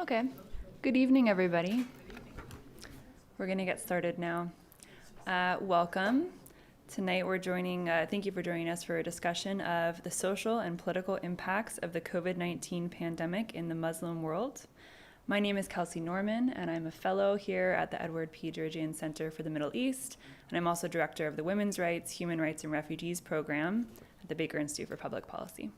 Okay. Good evening, everybody. We're going to get started now. Welcome. Tonight we're thank you for joining us for a discussion of the social and political impacts of the COVID-19 pandemic in the Muslim world. My name is Kelsey Norman, and I'm a fellow here at the Edward P. Georgian Center for the Middle East, and I'm also director of the Women's Rights, Human Rights, and Refugees program at the Baker Institute for Public Policy.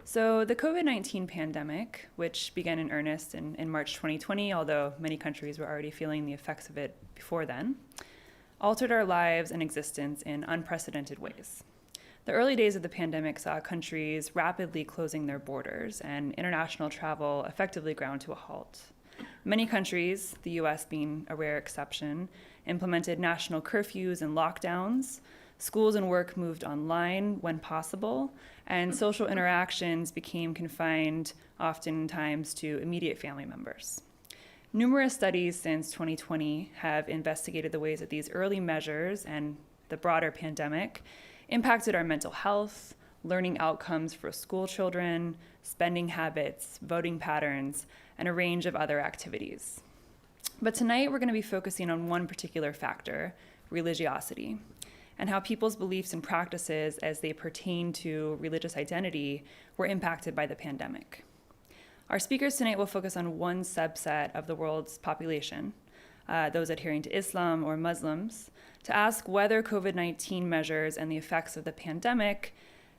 So the COVID-19 pandemic, which began in earnest in March 2020, although many countries were already feeling the effects of it before then, altered our lives and existence in unprecedented ways. The early days of the pandemic saw countries rapidly closing their borders and international travel effectively ground to a halt. Many countries, the US being a rare exception, implemented national curfews and lockdowns. Schools and work moved online when possible, and social interactions became confined oftentimes to immediate family members. Numerous studies since 2020 have investigated the ways that these early measures and the broader pandemic impacted our mental health, learning outcomes for school children, spending habits, voting patterns, and a range of other activities. But tonight we're going to be focusing on one particular factor, religiosity, and how people's beliefs and practices as they pertain to religious identity were impacted by the pandemic. Our speakers tonight will focus on one subset of the world's population, those adhering to Islam or Muslims, to ask whether COVID-19 measures and the effects of the pandemic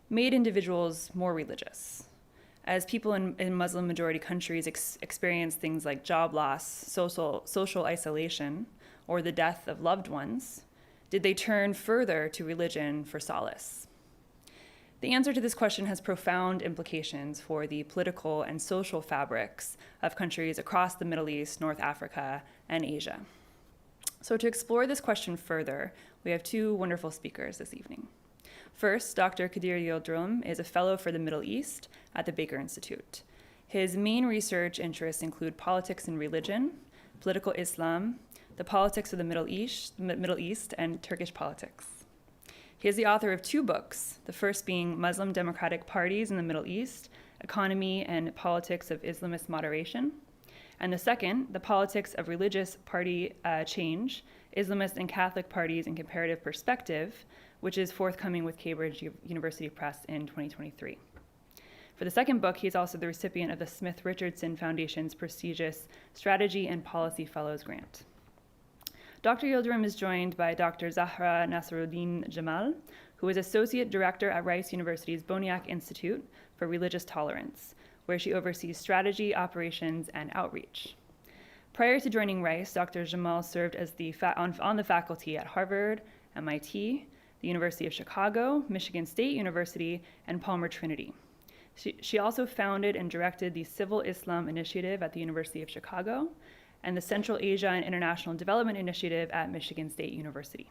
made individuals more religious. As people in Muslim-majority countries experience things like job loss, social isolation, or the death of loved ones, did they turn further to religion for solace? The answer to this question has profound implications for the political and social fabrics of countries across the Middle East, North Africa, and Asia. So to explore this question further, we have two wonderful speakers this evening. First, Dr. A.Kadir Yildirim is a fellow for the Middle East at the Baker Institute. His main research interests include politics and religion, political Islam, the politics of the Middle East, and Turkish politics. He is the author of two books, the first being Muslim Democratic Parties in the Middle East, Economy and Politics of Islamist Moderation, and the second, The Politics of Religious Party Change, Islamist and Catholic Parties in Comparative Perspective, which is forthcoming with Cambridge University Press in 2023. For the second book, he is also the recipient of the Smith Richardson Foundation's prestigious Strategy and Policy Fellows Grant. Dr. Yildirim is joined by Dr. Zahra Jamal, who is Associate Director at Rice University's Boniuk Institute for Religious Tolerance, where she oversees strategy, operations, and outreach. Prior to joining Rice, Dr. Jamal served as on the faculty at Harvard, MIT, the University of Chicago, Michigan State University, and Palmer Trinity. She also founded and directed the Civil Islam Initiative at the University of Chicago and the Central Asia and International Development Initiative at Michigan State University.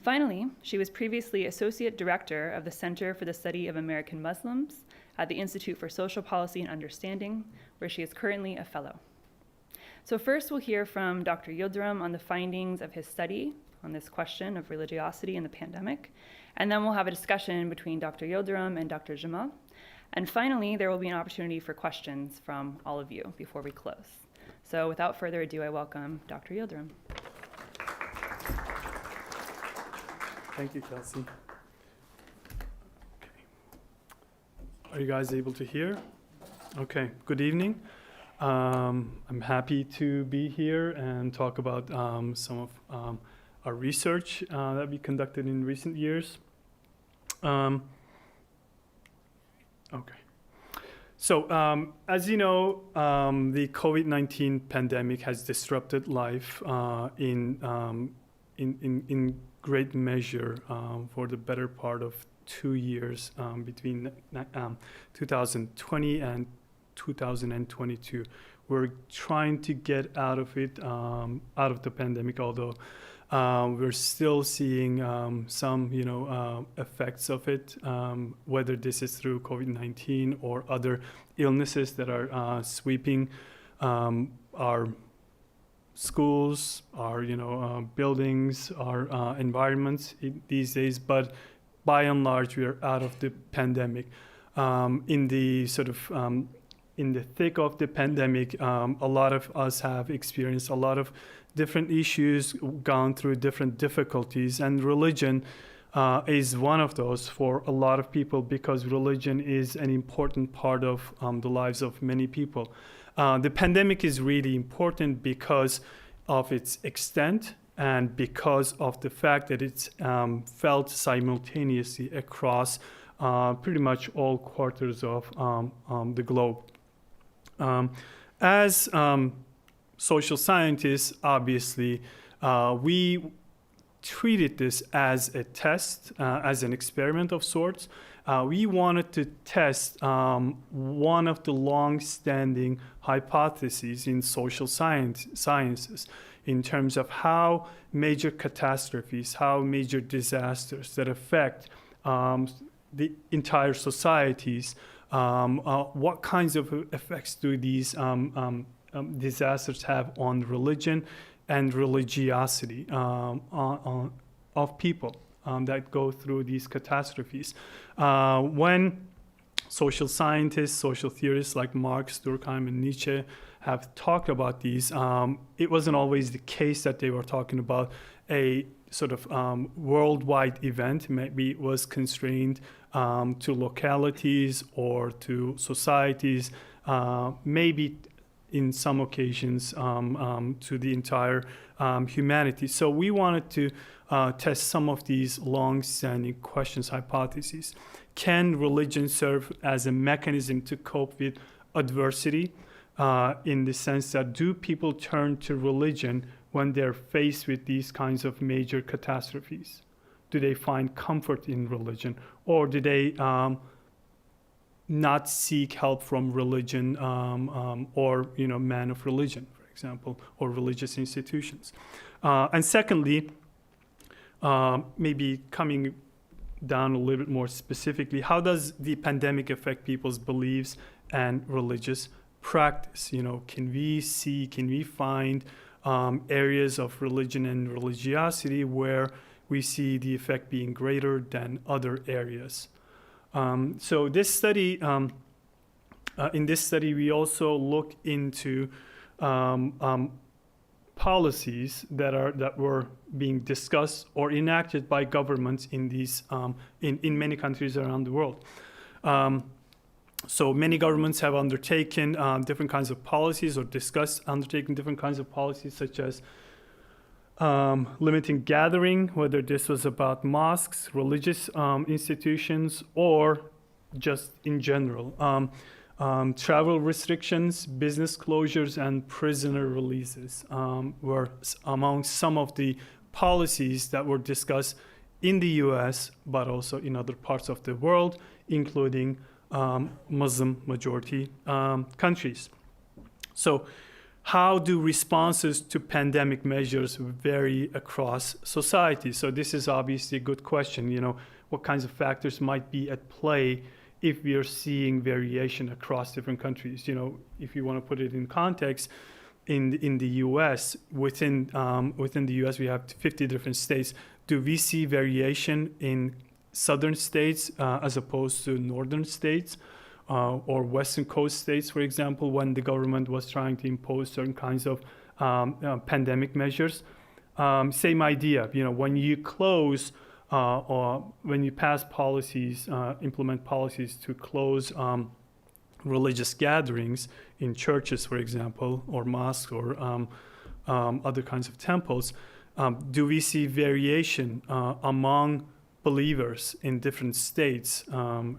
Finally, she was previously Associate Director of the Center for the Study of American Muslims at the Institute for Social Policy and Understanding, where she is currently a fellow. So first we'll hear from Dr. Yildirim on the findings of his study on this question of religiosity in the pandemic, and then we'll have a discussion between Dr. Yildirim and Dr. Jamal. And finally, there will be an opportunity for questions from all of you before we close. So without further ado, I welcome Dr. Yildirim. Thank you, Kelsey. Okay. Are you guys able to hear? Okay, good evening. I'm happy to be here and talk about some of our research that we conducted in recent years. Okay. So, as you know, the COVID-19 pandemic has disrupted life in great measure for the better part of 2 years between 2020 and 2022. We're trying to get out of it, out of the pandemic, although we're still seeing some, effects of it, whether this is through COVID-19 or other illnesses that are sweeping our schools, our buildings, our environments these days. But by and large, we are out of the pandemic. In the sort of in the thick of the pandemic, a lot of us have experienced a lot of different issues, gone through different difficulties, and religion is one of those for a lot of people, because religion is an important part of the lives of many people. The pandemic is really important because of its extent and because of the fact that it's felt simultaneously across pretty much all quarters of the globe. As social scientists, obviously, we treated this as a test, as an experiment of sorts. We wanted to test one of the long-standing hypotheses in social sciences in terms of how major catastrophes, how major disasters that affect the entire societies, what kinds of effects do these disasters have on religion and religiosity of people that go through these catastrophes. When social scientists, social theorists like Marx, Durkheim, and Nietzsche have talked about these, it wasn't always the case that they were talking about a sort of worldwide event. Maybe it was constrained to localities or to societies, maybe in some occasions to the entire humanity. So we wanted to test some of these long-standing questions, hypotheses. Can religion serve as a mechanism to cope with adversity, in the sense that do people turn to religion when they're faced with these kinds of major catastrophes? Do they find comfort in religion, or do they not seek help from religion or man of religion, for example, or religious institutions? And secondly, maybe coming down a little bit more specifically, how does the pandemic affect people's beliefs and religious practice? Can we find areas of religion and religiosity where we see the effect being greater than other areas? So this study, in this study, we also look into policies that were being discussed or enacted by governments in these in many countries around the world. So many governments have undertaken different kinds of policies or discussed undertaking different kinds of policies, such as limiting gathering, whether this was about mosques, religious institutions, or just in general. Travel restrictions, business closures, and prisoner releases were among some of the policies that were discussed in the US, but also in other parts of the world, including Muslim majority countries. So how do responses to pandemic measures vary across society? So this is obviously a good question. What kinds of factors might be at play if we are seeing variation across different countries? If you want to put it in context, in the U.S., within the U.S., we have 50 different states. Do we see variation in southern states as opposed to northern states? Or Western Coast states, for example, when the government was trying to impose certain kinds of pandemic measures? Same idea. When you close or when you pass policies, implement policies to close religious gatherings in churches, for example, or mosques, or other kinds of temples, do we see variation among believers in different states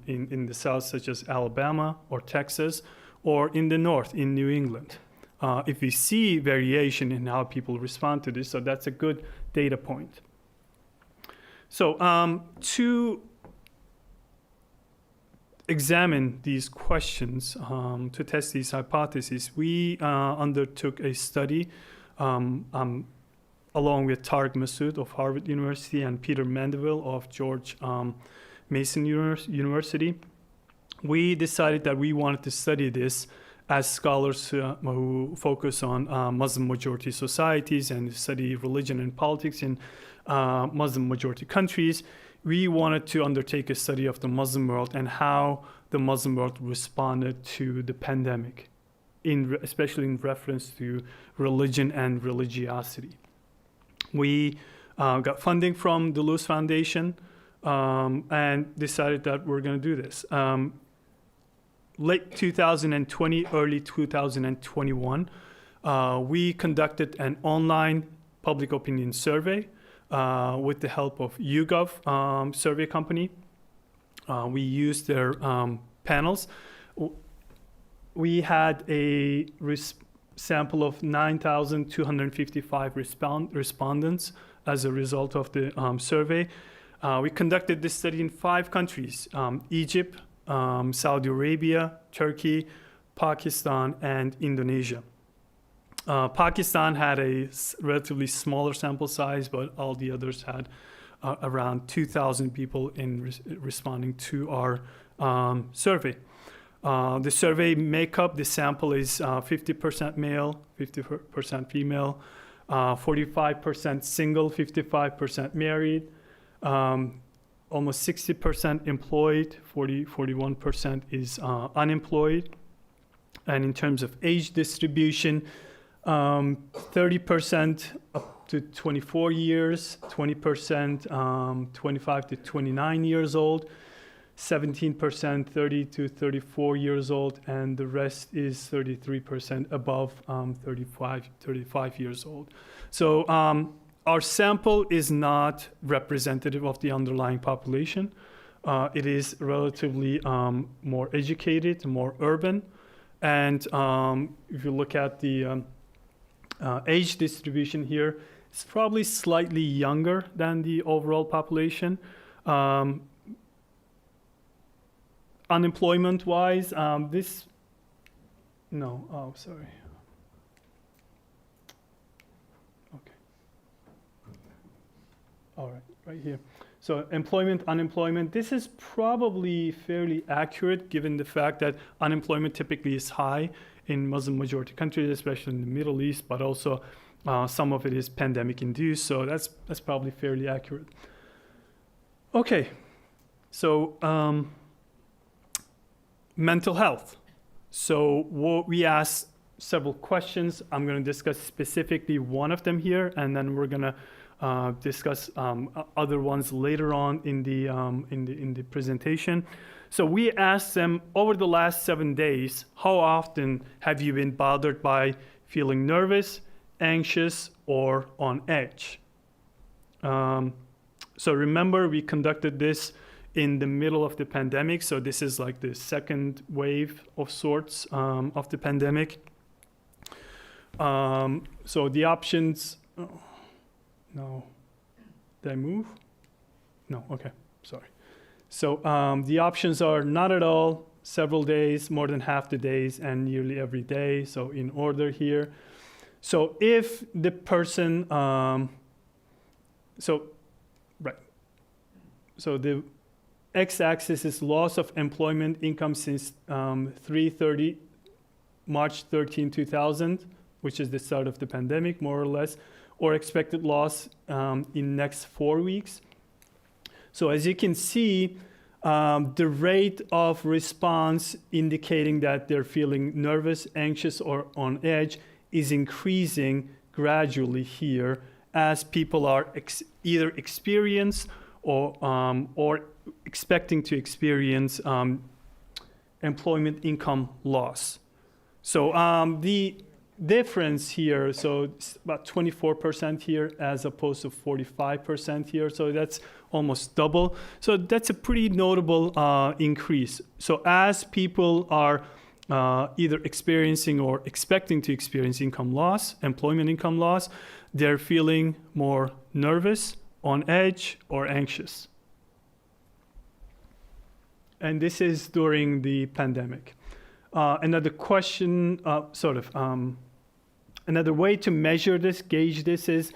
in the South, such as Alabama or Texas, or in the North, in New England? If we see variation in how people respond to this, so that's a good data point. So to examine these questions, to test these hypotheses, we undertook a study along with Tariq Masood of Harvard University and Peter Mandeville of George Mason University. We decided that we wanted to study this as scholars who focus on Muslim majority societies and study religion and politics in Muslim majority countries. we wanted to undertake a study of the Muslim world and how the Muslim world responded to the pandemic, especially in reference to religion and religiosity. We got funding from the Luz Foundation and decided that we're going to do this. Late 2020, early 2021, we conducted an online public opinion survey with the help of YouGov survey company. We used their panels. We had a sample of 9,255 respondents as a result of the survey. We conducted this study in 5 countries, Egypt, Saudi Arabia, Turkey, Pakistan, and Indonesia. Pakistan had a relatively smaller sample size, but all the others had around 2,000 people in responding to our survey. The survey makeup, the sample is 50% male, 50% female, 45% single, 55% married, almost 60% employed, 41% is unemployed. And in terms of age distribution, 30% up to 24 years, 20% 25 to 29 years old, 17% 30 to 34 years old, and the rest is 33% above 35 years old. So our sample is not representative of the underlying population. It is relatively more educated, more urban. And if you look at the age distribution here, it's probably slightly younger than the overall population. Unemployment-wise, sorry. Okay. All right here. So employment, unemployment, this is probably fairly accurate given the fact that unemployment typically is high in Muslim majority countries, especially in the Middle East, but also some of it is pandemic induced, so that's probably fairly accurate. Okay, so mental health. So we asked several questions. I'm going to discuss specifically one of them here, and then we're going to discuss other ones later on in the presentation. So we asked them, over the last 7 days, how often have you been bothered by feeling nervous, anxious, or on edge? So remember, we conducted this in the middle of the pandemic. So this is like the second wave of sorts of the pandemic. So the options, no, did I move? No, okay, sorry. So the options are not at all, several days, more than half the days, and nearly every day. So in order here. So if the person, so the x-axis is loss of employment income since March 13, 2000, which is the start of the pandemic, more or less, or expected loss in next 4 weeks. So as you can see, the rate of response indicating that they're feeling nervous, anxious, or on edge is increasing gradually here as people are either experience or expecting to experience employment income loss. So the difference here, so it's about 24% here as opposed to 45% here. So that's almost double. So that's a pretty notable increase. So as people are either experiencing or expecting to experience income loss, employment income loss, they're feeling more nervous, on edge, or anxious. And this is during the pandemic. Another question, another way to measure this, gauge this is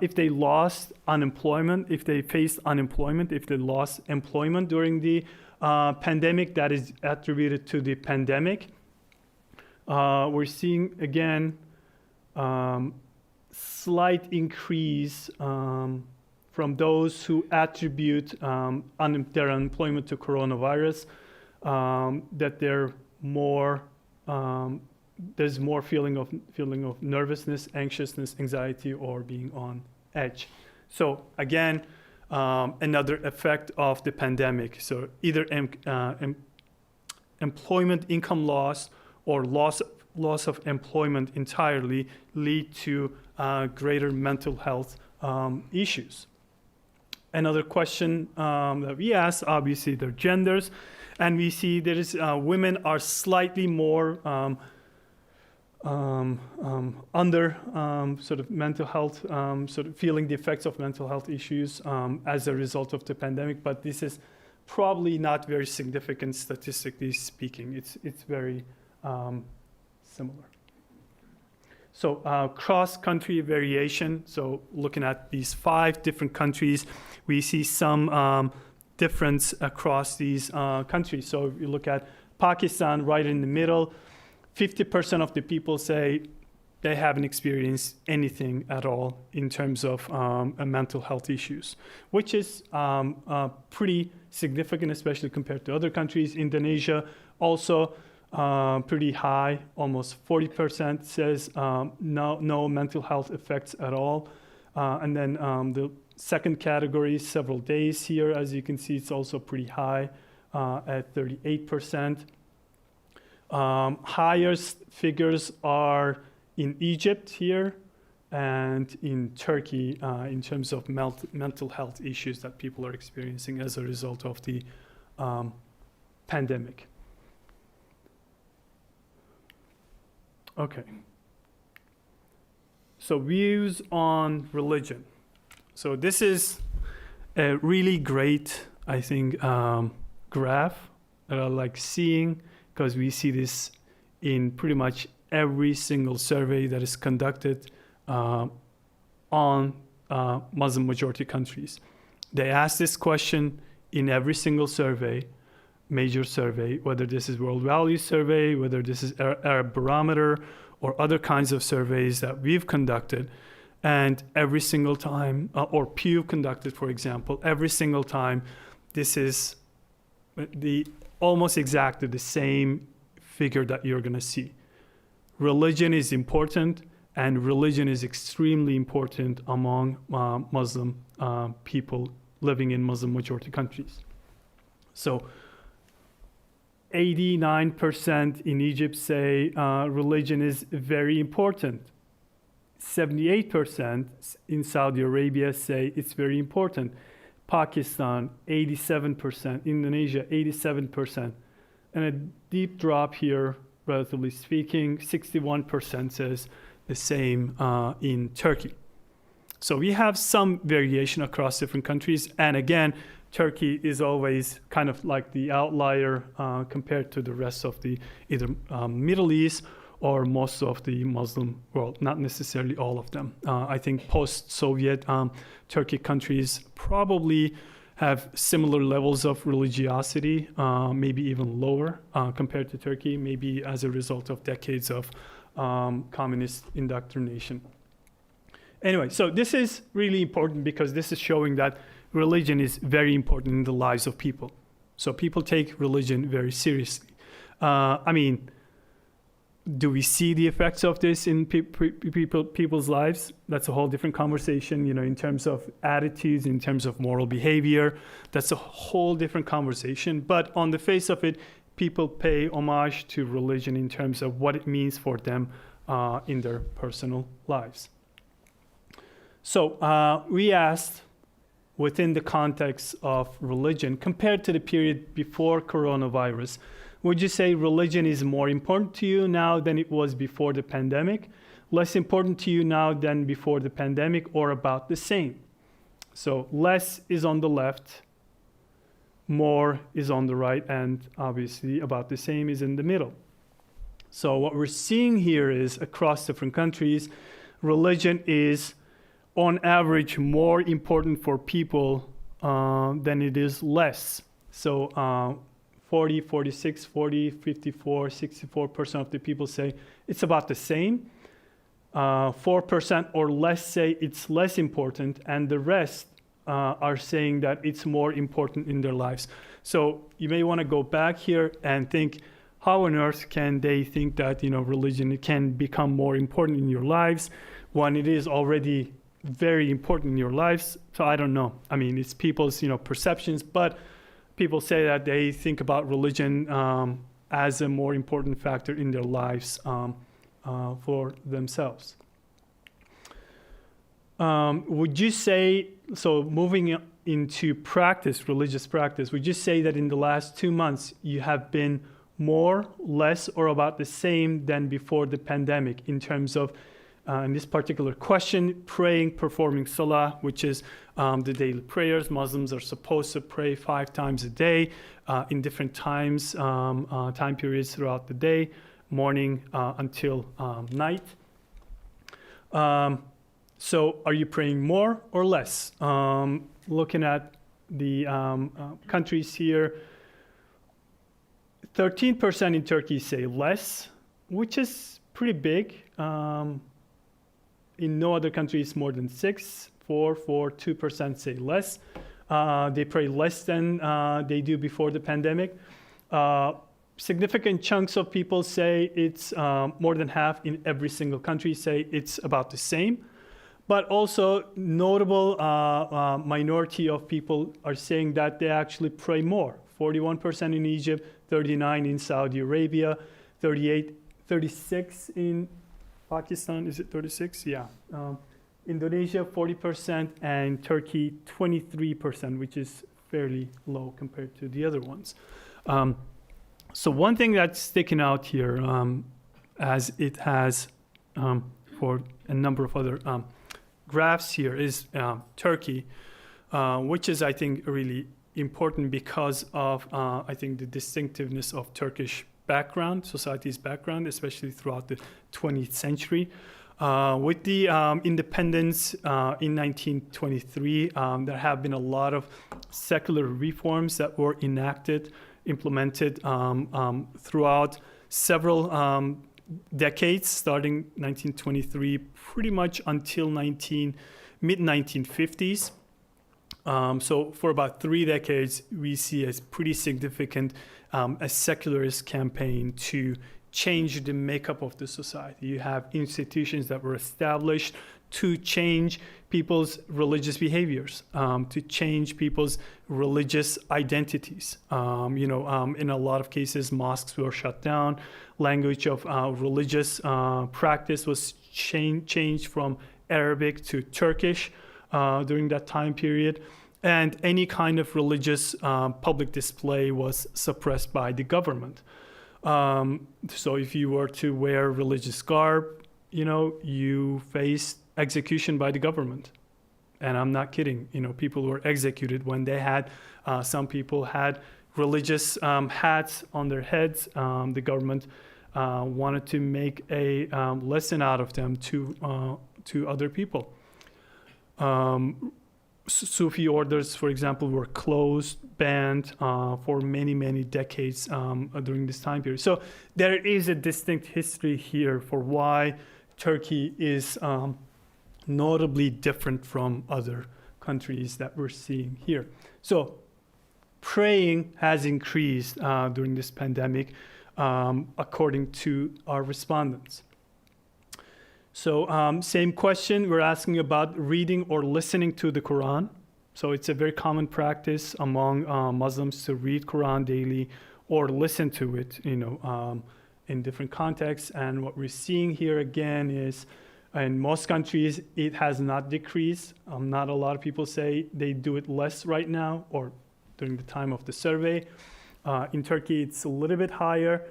if they lost unemployment, if they faced unemployment, if they lost employment during the pandemic, that is attributed to the pandemic. We're seeing, again, slight increase from those who attribute their unemployment to coronavirus, that they're more there's more feeling of nervousness, anxiousness, anxiety, or being on edge. So again, another effect of the pandemic. So either employment income loss or loss of employment entirely lead to greater mental health issues. Another question that we asked, obviously, their genders, and we see there is women are slightly more under sort of mental health, sort of feeling the effects of mental health issues as a result of the pandemic, but this is probably not very significant statistically speaking. It's very similar. So cross-country variation. So looking at these 5 different countries, we see some difference across these countries. So if you look at Pakistan, right in the middle, 50% of the people say they haven't experienced anything at all in terms of mental health issues, which is pretty significant, especially compared to other countries. Indonesia also pretty high, almost 40% says no mental health effects at all. And then the second category, several days here, as you can see, it's also pretty high at 38%. Highest figures are in Egypt here and in Turkey in terms of mental health issues that people are experiencing as a result of the pandemic. Okay. So views on religion. So this is a really great, I think, graph that I like seeing, because we see this in pretty much every single survey that is conducted on Muslim majority countries. They ask this question in every single survey, major survey, whether this is World Values Survey, whether this is Arab Barometer, or other kinds of surveys that we've conducted. And every single time, or Pew conducted, for example, every single time, this is almost exactly the same figure that you're going to see. Religion is important, and religion is extremely important among Muslim people living in Muslim majority countries. So 89% in Egypt say religion is very important. 78% in Saudi Arabia say it's very important. Pakistan, 87%. Indonesia, 87%. And a deep drop here, relatively speaking, 61% says the same in Turkey. So we have some variation across different countries. And again, Turkey is always kind of like the outlier compared to the rest of the either Middle East or most of the Muslim world, not necessarily all of them. I think post-Soviet Turkic countries probably have similar levels of religiosity, maybe even lower compared to Turkey, maybe as a result of decades of communist indoctrination. Anyway, so this is really important because this is showing that religion is very important in the lives of people. So people take religion very seriously. I mean, do we see the effects of this in people's lives? That's a whole different conversation, in terms of attitudes, in terms of moral behavior. That's a whole different conversation. But on the face of it, people pay homage to religion in terms of what it means for them in their personal lives. So we asked, within the context of religion, compared to the period before coronavirus, would you say religion is more important to you now than it was before the pandemic, less important to you now than before the pandemic, or about the same? So less is on the left, more is on the right, and obviously about the same is in the middle. So what we're seeing here is across different countries, religion is on average more important for people than it is less. So 40, 46, 40, 54, 64% of the people say it's about the same. 4% or less say it's less important, and the rest, are saying that it's more important in their lives. So you may want to go back here and think, how on earth can they think that, religion can become more important in your lives when it is already very important in your lives? So I don't know. I mean, it's people's, perceptions, but people say that they think about religion as a more important factor in their lives for themselves. Would you say, so moving into practice, religious practice, would you say that in the last 2 months you have been more, less, or about the same than before the pandemic in terms of, in this particular question, praying, performing salah, which is the daily prayers? Muslims are supposed to pray 5 times a day in different times, time periods throughout the day, morning until night. So are you praying more or less? Looking at the countries here, 13% in Turkey say less, which is pretty big. In no other country it's more than 6. 2% say less. They pray less than they do before the pandemic. Significant chunks of people say it's more than half in every single country say it's about the same. But also notable minority of people are saying that they actually pray more. 41% in Egypt, 39% in Saudi Arabia, 36% in Pakistan. Is it 36? Yeah. Indonesia, 40%, and Turkey, 23%, which is fairly low compared to the other ones. So one thing that's sticking out here, as it has for a number of other graphs here, is Turkey, which is, I think, really important because of, I think, the distinctiveness of Turkish background, society's background, especially throughout the 20th century. With the independence in 1923, there have been a lot of secular reforms that were implemented throughout several decades, starting 1923, pretty much until mid-1950s. So for about 3 decades, we see a pretty significant a secularist campaign to change the makeup of the society. You have institutions that were established to change people's religious behaviors, to change people's religious identities. In a lot of cases, mosques were shut down. Language of religious practice was changed from Arabic to Turkish during that time period. And any kind of religious public display was suppressed by the government. So if you were to wear religious garb, you faced execution by the government. And I'm not kidding. People were executed when they had, some people had religious hats on their heads. The government wanted to make a lesson out of them to other people. Sufi orders, for example, were closed, banned for many, many decades during this time period. So there is a distinct history here for why Turkey is notably different from other countries that we're seeing here. So praying has increased during this pandemic, according to our respondents. So same question, we're asking about reading or listening to the Quran. So it's a very common practice among Muslims to read Quran daily or listen to it, in different contexts. And what we're seeing here again is, in most countries, it has not decreased. Not a lot of people say they do it less right now or during the time of the survey. In Turkey, it's a little bit higher,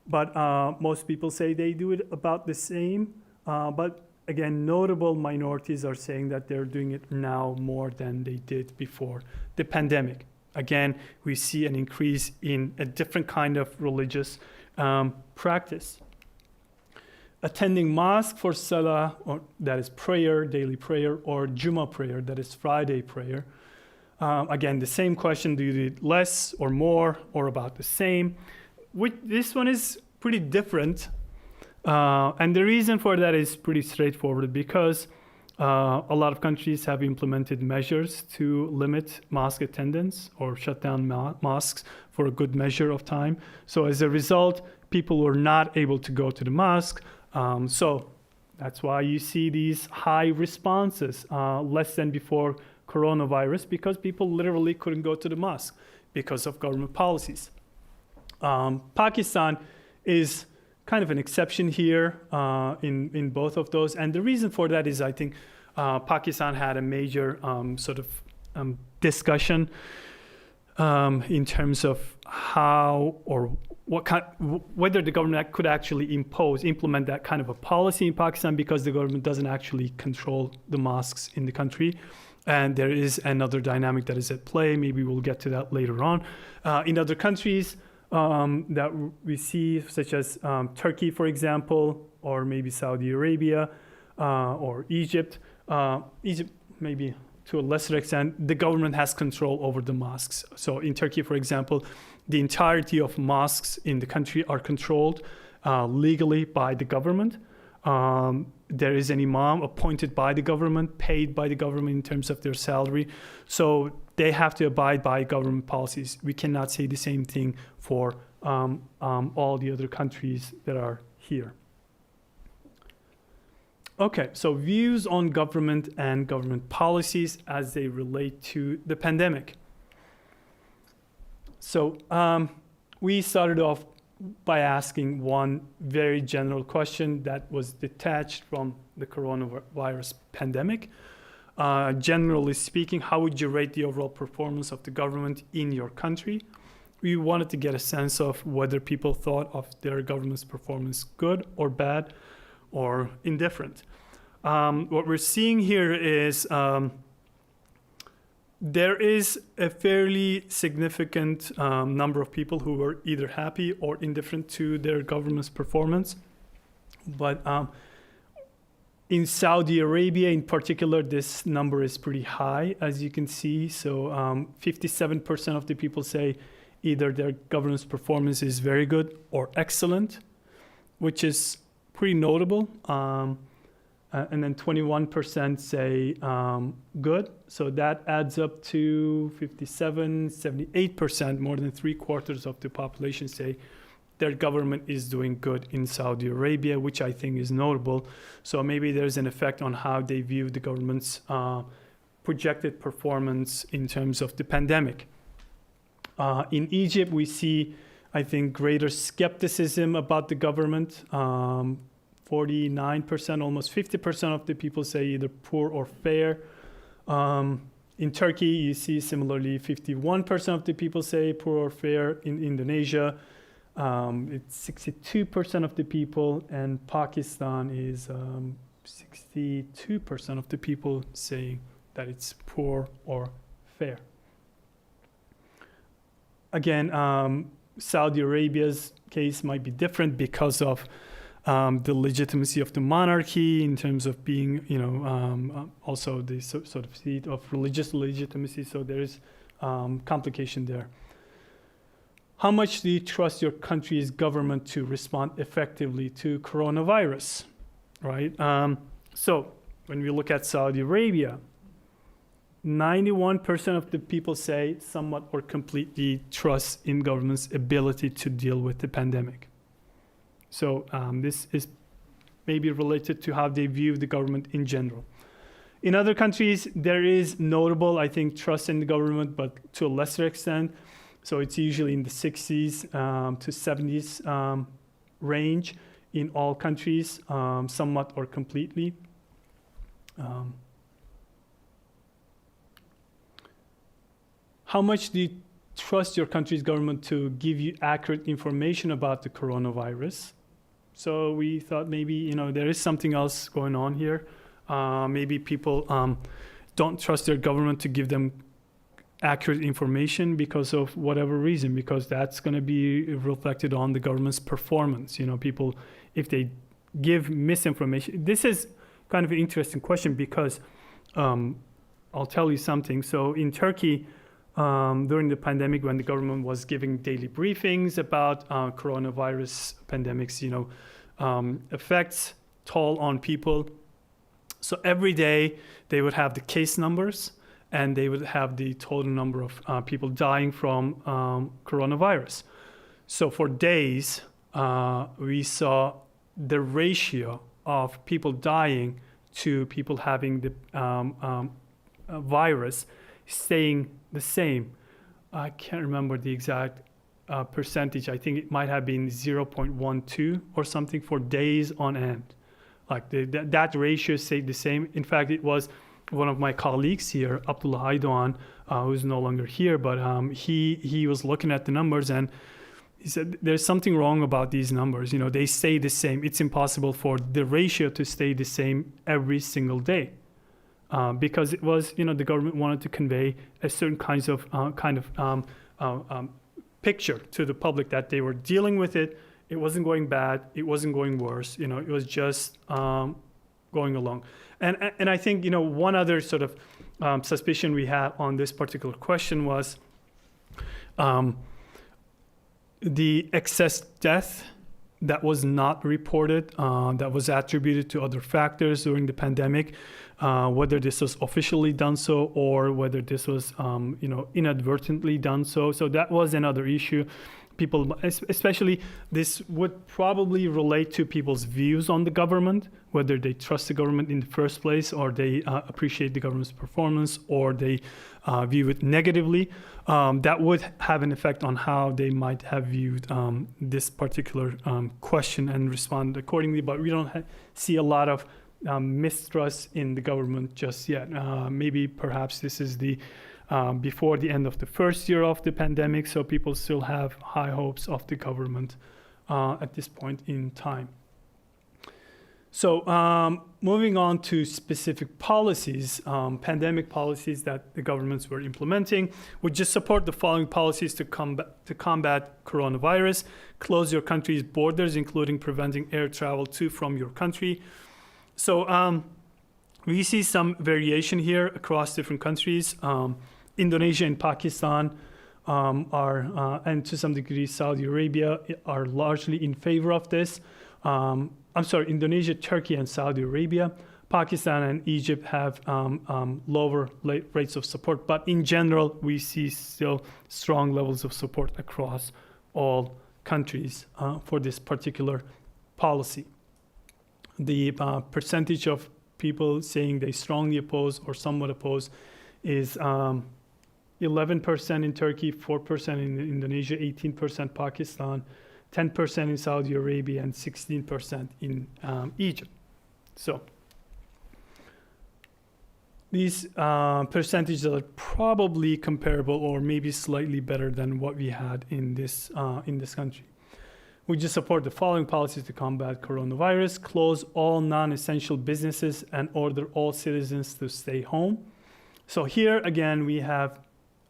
but most people say they do it about the same. But again, notable minorities are saying that they're doing it now more than they did before the pandemic. Again, we see an increase in a different kind of religious practice. Attending mosque for salah, or that is prayer, daily prayer, or Jummah prayer, that is Friday prayer. Again, the same question, do you do it less or more or about the same? This one is pretty different. And the reason for that is pretty straightforward, because A lot of countries have implemented measures to limit mosque attendance or shut down mosques for a good measure of time. So as a result, people were not able to go to the mosque. So that's why you see these high responses, less than before coronavirus, because people literally couldn't go to the mosque because of government policies. Pakistan is kind of an exception here in both of those. And the reason for that is I think Pakistan had a major discussion in terms of how or whether the government could actually implement that kind of a policy in Pakistan, because the government doesn't actually control the mosques in the country. And there is another dynamic that is at play. Maybe we'll get to that later on. In other countries that we see, such as Turkey, for example, or maybe Saudi Arabia or Egypt. Egypt, maybe to a lesser extent, the government has control over the mosques. So in Turkey, for example, the entirety of mosques in the country are controlled legally by the government. There is an imam appointed by the government, paid by the government in terms of their salary. So they have to abide by government policies. We cannot say the same thing for all the other countries that are here. Okay, so views on government and government policies as they relate to the pandemic. So we started off by asking one very general question that was detached from the coronavirus pandemic. Generally speaking, how would you rate the overall performance of the government in your country? We wanted to get a sense of whether people thought of their government's performance good or bad or indifferent. What we're seeing here is there is a fairly significant number of people who were either happy or indifferent to their government's performance. But in Saudi Arabia in particular, this number is pretty high, as you can see. So 57% of the people say either their government's performance is very good or excellent, which is pretty notable. And then 21% say good. So that adds up to 78%, more than 3/4 of the population say their government is doing good in Saudi Arabia, which I think is notable. So maybe there's an effect on how they view the government's projected performance in terms of the pandemic. In Egypt, we see, I think, greater skepticism about the government. 49%, almost 50% of the people say either poor or fair. In Turkey, you see similarly 51% of the people say poor or fair. In Indonesia, it's 62% of the people, and Pakistan is 62% of the people saying that it's poor or fair. Again, Saudi Arabia's case might be different because of the legitimacy of the monarchy in terms of being, also the sort of seat of religious legitimacy. So there is complication there. How much do you trust your country's government to respond effectively to coronavirus, right? So when we look at Saudi Arabia, 91% of the people say somewhat or completely trust in government's ability to deal with the pandemic. So this is maybe related to how they view the government in general. In other countries, there is notable, I think, trust in the government, but to a lesser extent. So it's usually in the 60s to 70s range in all countries, somewhat or completely. How much do you trust your country's government to give you accurate information about the coronavirus? So we thought maybe, there is something else going on here. Maybe people don't trust their government to give them accurate information because of whatever reason, because that's going to be reflected on the government's performance. People, if they give misinformation, this is kind of an interesting question because I'll tell you something. So in Turkey, during the pandemic, when the government was giving daily briefings about coronavirus pandemics, effects, toll on people, So every day they would have the case numbers and they would have the total number of people dying from coronavirus. So for days, we saw the ratio of people dying to people having the virus staying the same. I can't remember the exact percentage. I think it might have been 0.12 or something for days on end. Like that ratio stayed the same. In fact, it was one of my colleagues here, Abdullah Aydoğan, who's no longer here, but he was looking at the numbers and he said, there's something wrong about these numbers. You know, they stay the same. It's impossible for the ratio to stay the same every single day. Because it was, you know, the government wanted to convey a certain kind of picture to the public that they were dealing with it. It wasn't going bad. It wasn't going worse. You know, it was just going along. And I think, you know, one other sort of suspicion we had on this particular question was the excess death that was not reported, that was attributed to other factors during the pandemic, whether this was officially done so or whether this was, inadvertently done so. So that was another issue. People, especially this would probably relate to people's views on the government, whether they trust the government in the first place or they appreciate the government's performance or they view it negatively. That would have an effect on how they might have viewed this particular question and respond accordingly. But we don't see a lot of mistrust in the government just yet. Maybe perhaps this is the before the end of the first year of the pandemic, so people still have high hopes of the government at this point in time. So moving on to specific policies, pandemic policies that the governments were implementing, would just support the following policies to combat coronavirus: close your country's borders, including preventing air travel to from your country. So we see some variation here across different countries. Indonesia and Pakistan and to some degree Saudi Arabia are largely in favor of this. Indonesia, Turkey, and Saudi Arabia. Pakistan and Egypt have lower rates of support, but in general, we see still strong levels of support across all countries for this particular policy. The percentage of people saying they strongly oppose or somewhat oppose is 11% in Turkey, 4% in Indonesia, 18% Pakistan, 10% in Saudi Arabia, and 16% in Egypt. So these percentages are probably comparable or maybe slightly better than what we had in this country. We just support the following policies to combat coronavirus: close all non-essential businesses and order all citizens to stay home. So here again, we have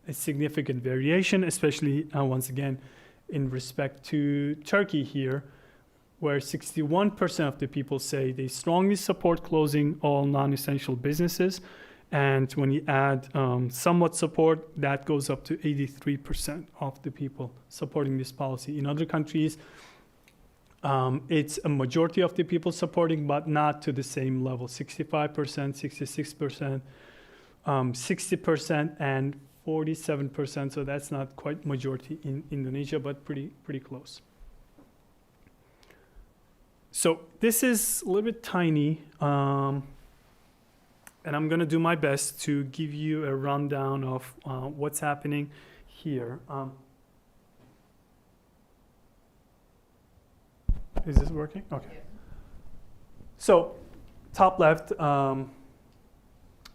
a significant variation, especially once again, in respect to Turkey here, where 61% of the people say they strongly support closing all non-essential businesses. And when you add somewhat support, that goes up to 83% of the people supporting this policy. In other countries, it's a majority of the people supporting, but not to the same level. 65%, 66%, 60%, and 47%. So that's not quite majority in Indonesia, but pretty close. So this is a little bit tiny, and I'm going to do my best to give you a rundown of what's happening here. Is this working? Okay. Yeah. So top left,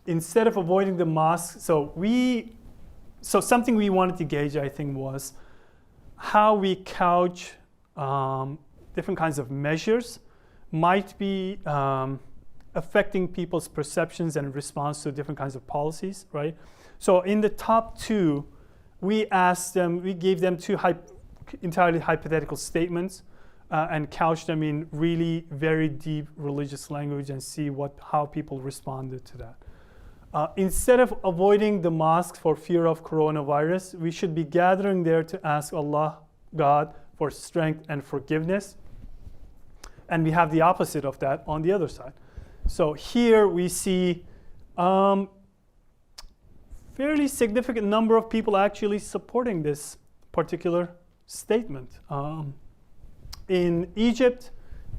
instead of avoiding the mosque, so something we wanted to gauge, I think, was how we couch different kinds of measures might be affecting people's perceptions and response to different kinds of policies, right? So in the top two, we gave them two entirely hypothetical statements and couched them in really very deep religious language and see how people responded to that. Instead of avoiding the mosque for fear of coronavirus, we should be gathering there to ask Allah, God, for strength and forgiveness. And we have the opposite of that on the other side. So here we see fairly significant number of people actually supporting this particular statement. In Egypt,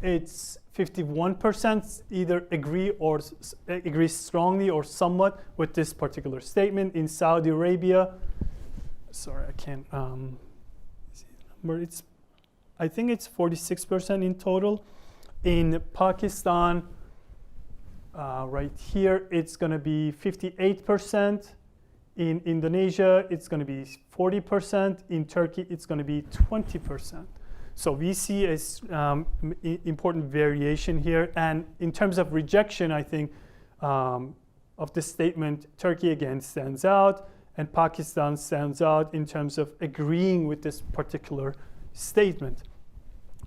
it's 51% either agree or agree strongly or somewhat with this particular statement. In Saudi Arabia, sorry, I can't see the number. I think it's 46% in total. In Pakistan, right here, it's going to be 58%. In Indonesia, it's going to be 40%. In Turkey, it's going to be 20%. So we see a important variation here. And in terms of rejection, I think, of this statement, Turkey again stands out, and Pakistan stands out in terms of agreeing with this particular statement.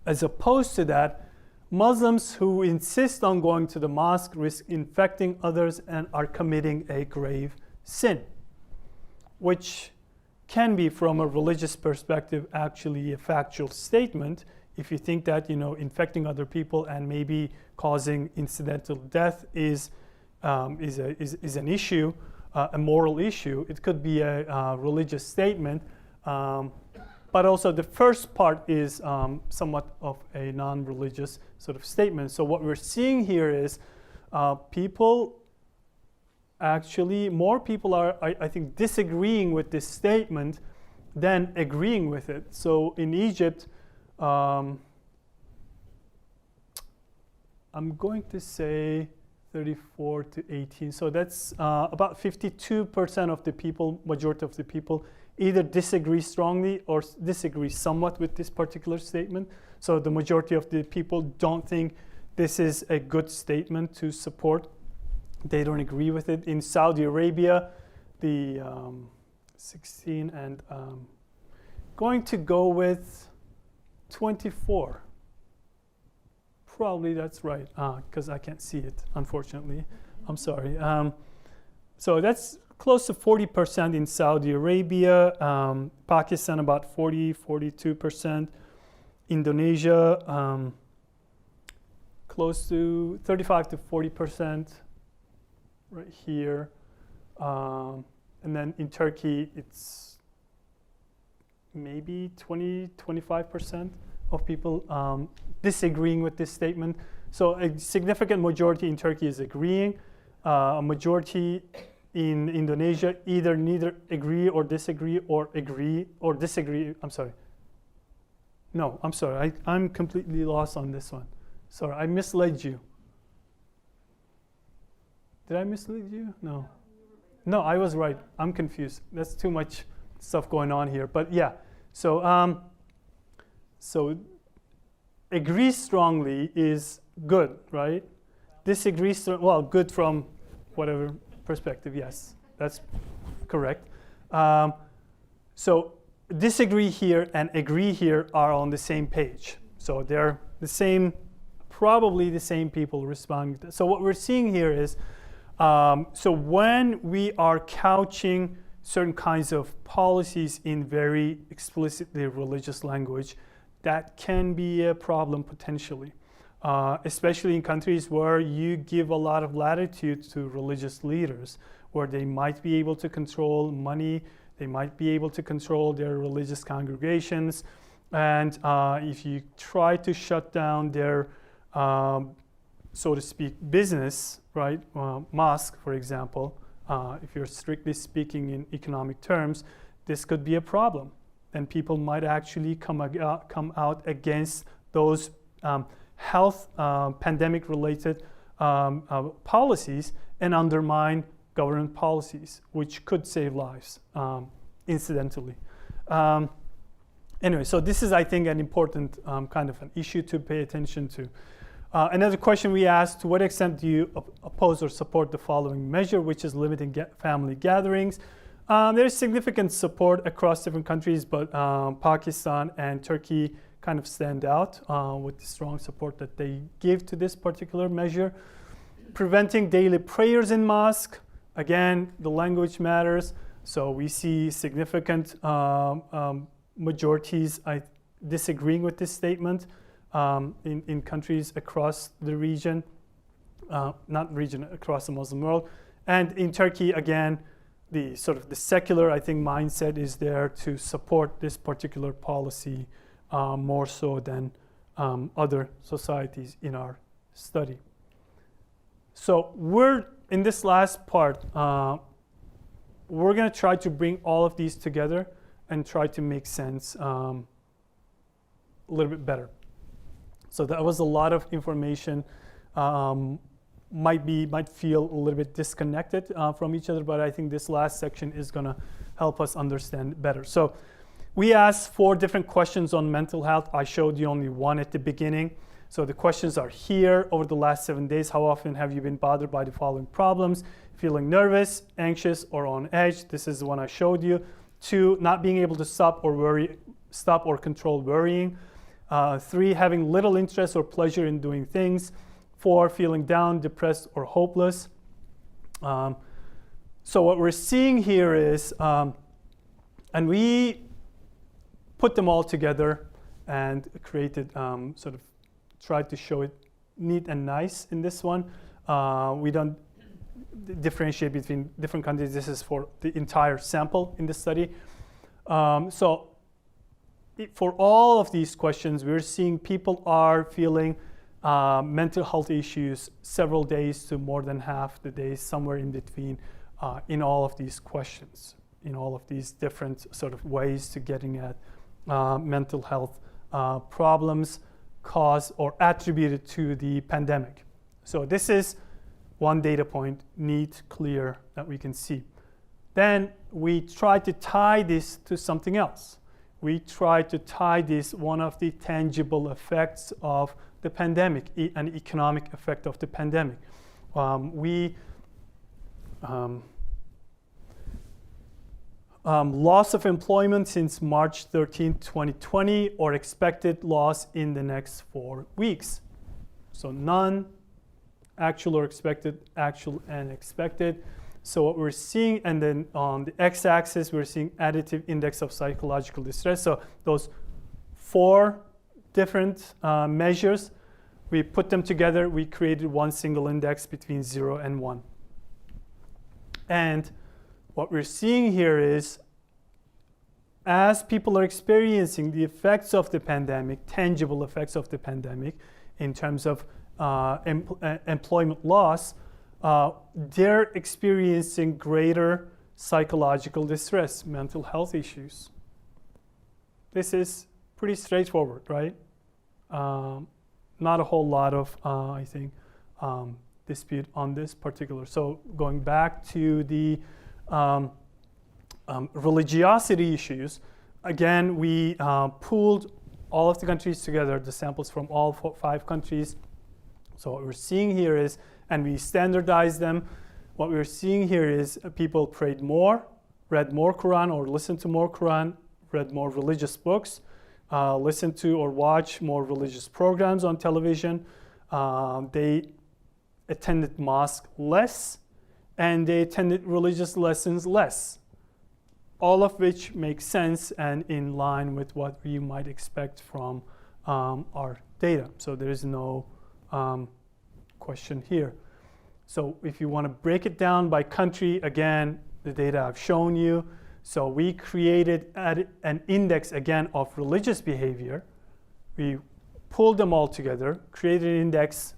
As opposed to that, Muslims who insist on going to the mosque risk infecting others and are committing a grave sin, which can be, from a religious perspective, actually a factual statement. If you think that, infecting other people and maybe causing incidental death is an issue, a moral issue, it could be a religious statement. But also the first part is somewhat of a non-religious sort of statement. So what we're seeing here is more people are, I think, disagreeing with this statement than agreeing with it. So in Egypt, I'm going to say 34 to 18. So that's about 52% of the people, majority of the people, either disagree strongly or disagree somewhat with this particular statement. So the majority of the people don't think this is a good statement to support. They don't agree with it. In Saudi Arabia, the 16 and going to go with 24. Probably that's right, because I can't see it, unfortunately. I'm sorry. So that's close to 40% in Saudi Arabia. Pakistan about 42%. Indonesia close to 35 to 40%. Right here, and then in Turkey, it's maybe 25% of people disagreeing with this statement. So a significant majority in Turkey is agreeing. A majority in Indonesia either neither agree or disagree or agree or disagree. I'm sorry. No, I'm sorry. I'm completely lost on this one. Sorry, I misled you. Did I mislead you? No. No, I was right. I'm confused. That's too much stuff going on here. But yeah, so agree strongly is good, right? Disagree, good from whatever perspective, yes, that's correct. So disagree here and agree here are on the same page. So they're the same, probably the same people responding. So what we're seeing here is, so when we are couching certain kinds of policies in very explicitly religious language, that can be a problem potentially, especially in countries where you give a lot of latitude to religious leaders, where they might be able to control money, they might be able to control their religious congregations, and if you try to shut down their so to speak, business, right? Mosque, for example, if you're strictly speaking in economic terms, this could be a problem. And people might actually come out against those health pandemic-related policies and undermine government policies, which could save lives, incidentally. Anyway, so this is, I think, an important kind of an issue to pay attention to. Another question we asked: to what extent do you oppose or support the following measure, which is limiting family gatherings? There's significant support across different countries, but Pakistan and Turkey kind of stand out with the strong support that they give to this particular measure. Preventing daily prayers in mosque, again, the language matters. So we see significant majorities disagreeing with this statement in countries across the region. not region, across the Muslim world. And in Turkey, again, the secular, I think, mindset is there to support this particular policy more so than other societies in our study. So we're, in this last part, we're going to try to bring all of these together and try to make sense a little bit better. So that was a lot of information. Might feel a little bit disconnected from each other, but I think this last section is going to help us understand better. So we asked 4 different questions on mental health. I showed you only one at the beginning. So the questions are here. Over the last 7 days, how often have you been bothered by the following problems? Feeling nervous, anxious, or on edge. This is the one I showed you. 2, not being able to stop or control worrying. 3, having little interest or pleasure in doing things. 4, feeling down, depressed, or hopeless. So what we're seeing here is, and we put them all together and created, tried to show it neat and nice in this one. We don't differentiate between different countries. This is for the entire sample in the study. For all of these questions, we're seeing people are feeling mental health issues several days to more than half the days, somewhere in between, in all of these questions, in all of these different ways to getting at mental health problems caused or attributed to the pandemic. So this is one data point, neat, clear, that we can see. Then we try to tie this to something else. We try to tie this, one of the tangible effects of the pandemic, an economic effect of the pandemic. Loss of employment since March 13, 2020, or expected loss in the next 4 weeks. So none, actual or expected, actual and expected. So what we're seeing, and then on the x-axis, we're seeing additive index of psychological distress. So those 4 different measures, we put them together, we created one single index between 0 and 1. And what we're seeing here is, as people are experiencing the effects of the pandemic, tangible effects of the pandemic, in terms of employment loss, they're experiencing greater psychological distress, mental health issues. This is pretty straightforward, right? Not a whole lot of, I think, dispute on this particular. So going back to the religiosity issues, again, we pooled all of the countries together, the samples from all 5 countries. So what we're seeing here is, and we standardized them, what we're seeing here is people prayed more, read more Quran or listened to more Quran, read more religious books, listened to or watched more religious programs on television. They attended mosque less, and they attended religious lessons less. All of which makes sense and in line with what we might expect from our data. So there is no question here. So if you want to break it down by country, again, the data I've shown you. So we created an index, again, of religious behavior. We pulled them all together, created an index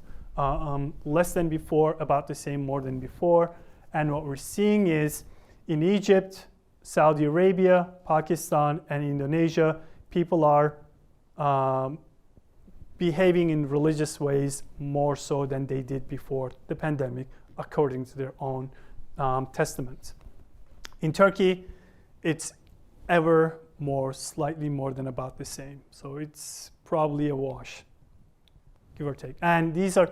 less than before, about the same, more than before. And what we're seeing is in Egypt, Saudi Arabia, Pakistan, and Indonesia, people are behaving in religious ways more so than they did before the pandemic, according to their own testaments. In Turkey, it's ever more, slightly more than about the same. So it's probably a wash, give or take. And these are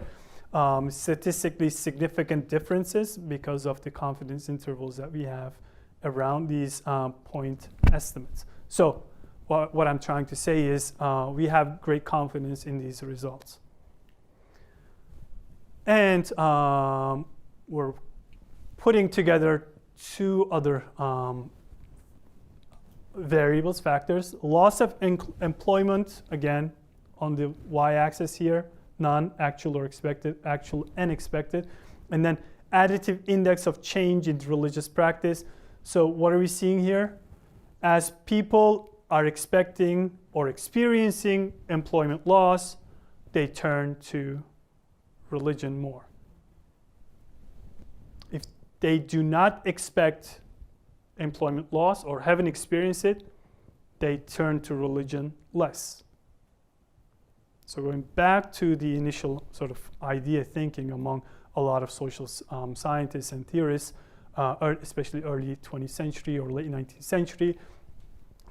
statistically significant differences because of the confidence intervals that we have around these point estimates. So what I'm trying to say is we have great confidence in these results. And we're putting together 2 other variables, factors. Loss of employment, again, on the y-axis here, non-actual or expected, actual and expected. And then additive index of change in religious practice. So what are we seeing here? As people are expecting or experiencing employment loss, they turn to religion more. If they do not expect employment loss or haven't experienced it, they turn to religion less. So going back to the initial sort of idea thinking among a lot of social scientists and theorists, especially early 20th century or late 19th century,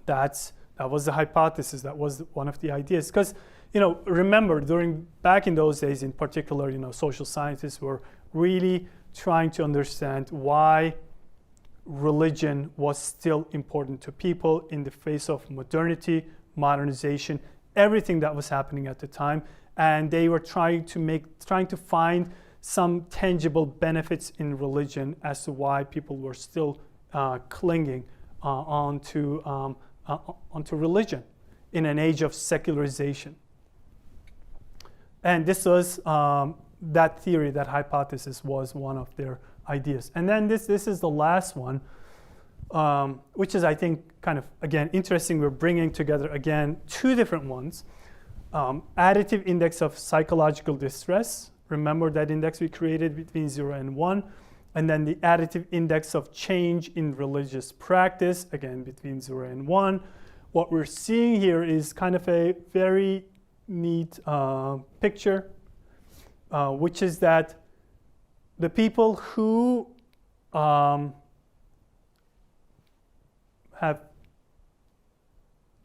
that was the hypothesis, that was one of the ideas. Because, remember, back in those days in particular, social scientists were really trying to understand why religion was still important to people in the face of modernity, modernization, everything that was happening at the time. And they were trying to find some tangible benefits in religion as to why people were still clinging onto religion in an age of secularization. And this was that theory, that hypothesis was one of their ideas. And then this is the last one, which is, I think, kind of, again, interesting. We're bringing together, again, two different ones. Additive index of psychological distress. Remember that index we created between 0 and 1. And then the additive index of change in religious practice, again, between 0 and 1. What we're seeing here is kind of a very neat picture, which is that the people who have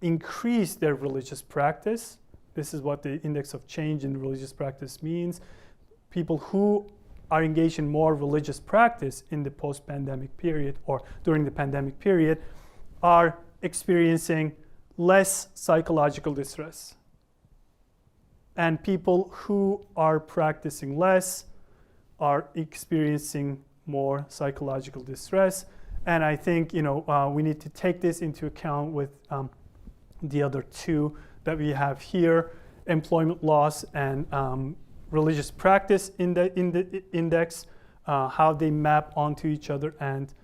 increased their religious practice, this is what the index of change in religious practice means. People who are engaged in more religious practice in the post-pandemic period or during the pandemic period are experiencing less psychological distress. And people who are practicing less are experiencing more psychological distress. And I think we need to take this into account with the other two that we have here, employment loss and religious practice in the index, how they map onto each other, and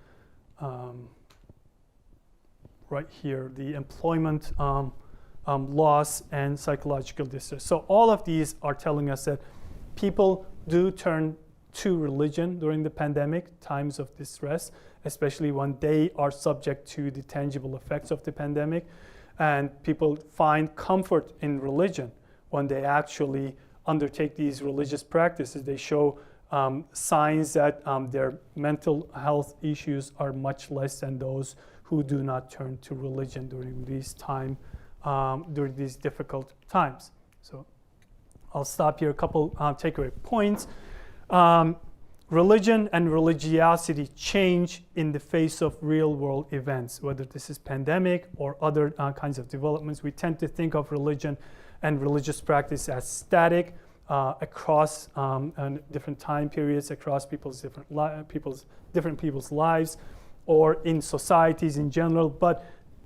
right here, the employment loss and psychological distress. So all of these are telling us that people do turn to religion during the pandemic, times of distress, especially when they are subject to the tangible effects of the pandemic. And people find comfort in religion when they actually undertake these religious practices. They show signs that their mental health issues are much less than those who do not turn to religion during during these difficult times. So I'll stop here. A couple takeaway points. Religion and religiosity change in the face of real-world events, whether this is pandemic or other kinds of developments. We tend to think of religion and religious practice as static across different time periods, across different people's lives, or in societies in general. But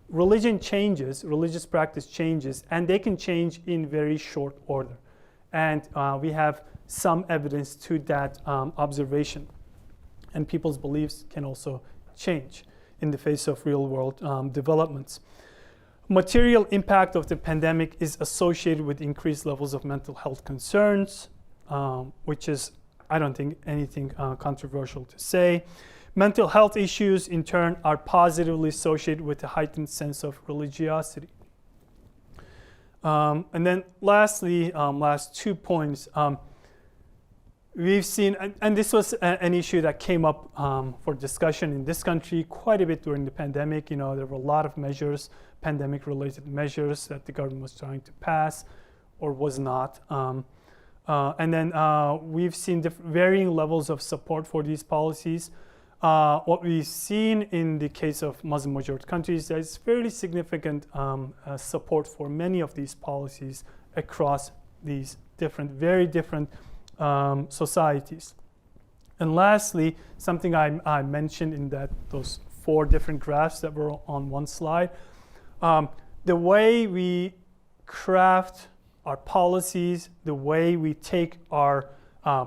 religion changes, religious practice changes, and they can change in very short order. And we have some evidence to that observation. And people's beliefs can also change in the face of real-world developments. Material impact of the pandemic is associated with increased levels of mental health concerns, which is, I don't think, anything controversial to say. Mental health issues, in turn, are positively associated with a heightened sense of religiosity. And then lastly, last 2 points, we've seen, and this was an issue that came up for discussion in this country quite a bit during the pandemic. There were a lot of measures, pandemic-related measures that the government was trying to pass or was not. And then we've seen varying levels of support for these policies. What we've seen in the case of Muslim-majority countries, there's fairly significant support for many of these policies across these very different societies. And lastly, something I mentioned in those 4 different graphs that were on one slide, the way we craft our policies, the way we take our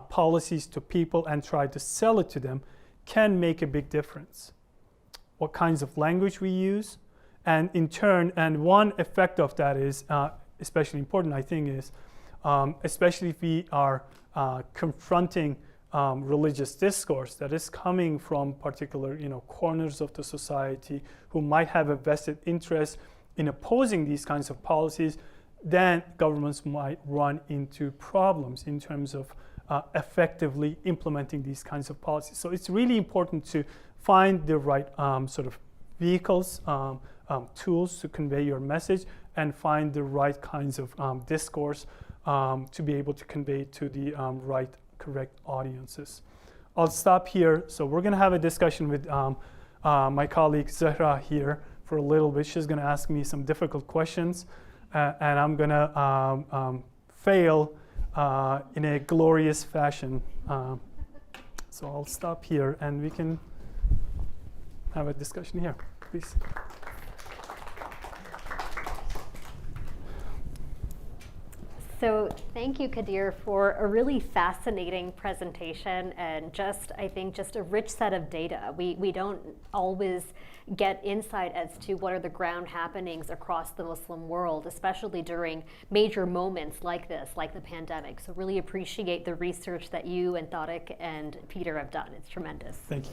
policies to people and try to sell it to them can make a big difference. What kinds of language we use, and in turn, and one effect of that is especially important, I think, is especially if we are confronting religious discourse that is coming from particular corners of the society who might have a vested interest in opposing these kinds of policies, then governments might run into problems in terms of effectively implementing these kinds of policies. So it's really important to find the right sort of vehicles, tools to convey your message, and find the right kinds of discourse to be able to convey to the right, correct audiences. I'll stop here. So we're going to have a discussion with my colleague Zahra here for a little bit. She's going to ask me some difficult questions, and I'm going to fail in a glorious fashion. So I'll stop here, and we can have a discussion here, please. So thank you, Kadir, for a really fascinating presentation and I think just a rich set of data. We don't always get insight as to what are the ground happenings across the Muslim world, especially during major moments like this, like the pandemic. So really appreciate the research that you and Tariq and Peter have done. It's tremendous. Thank you.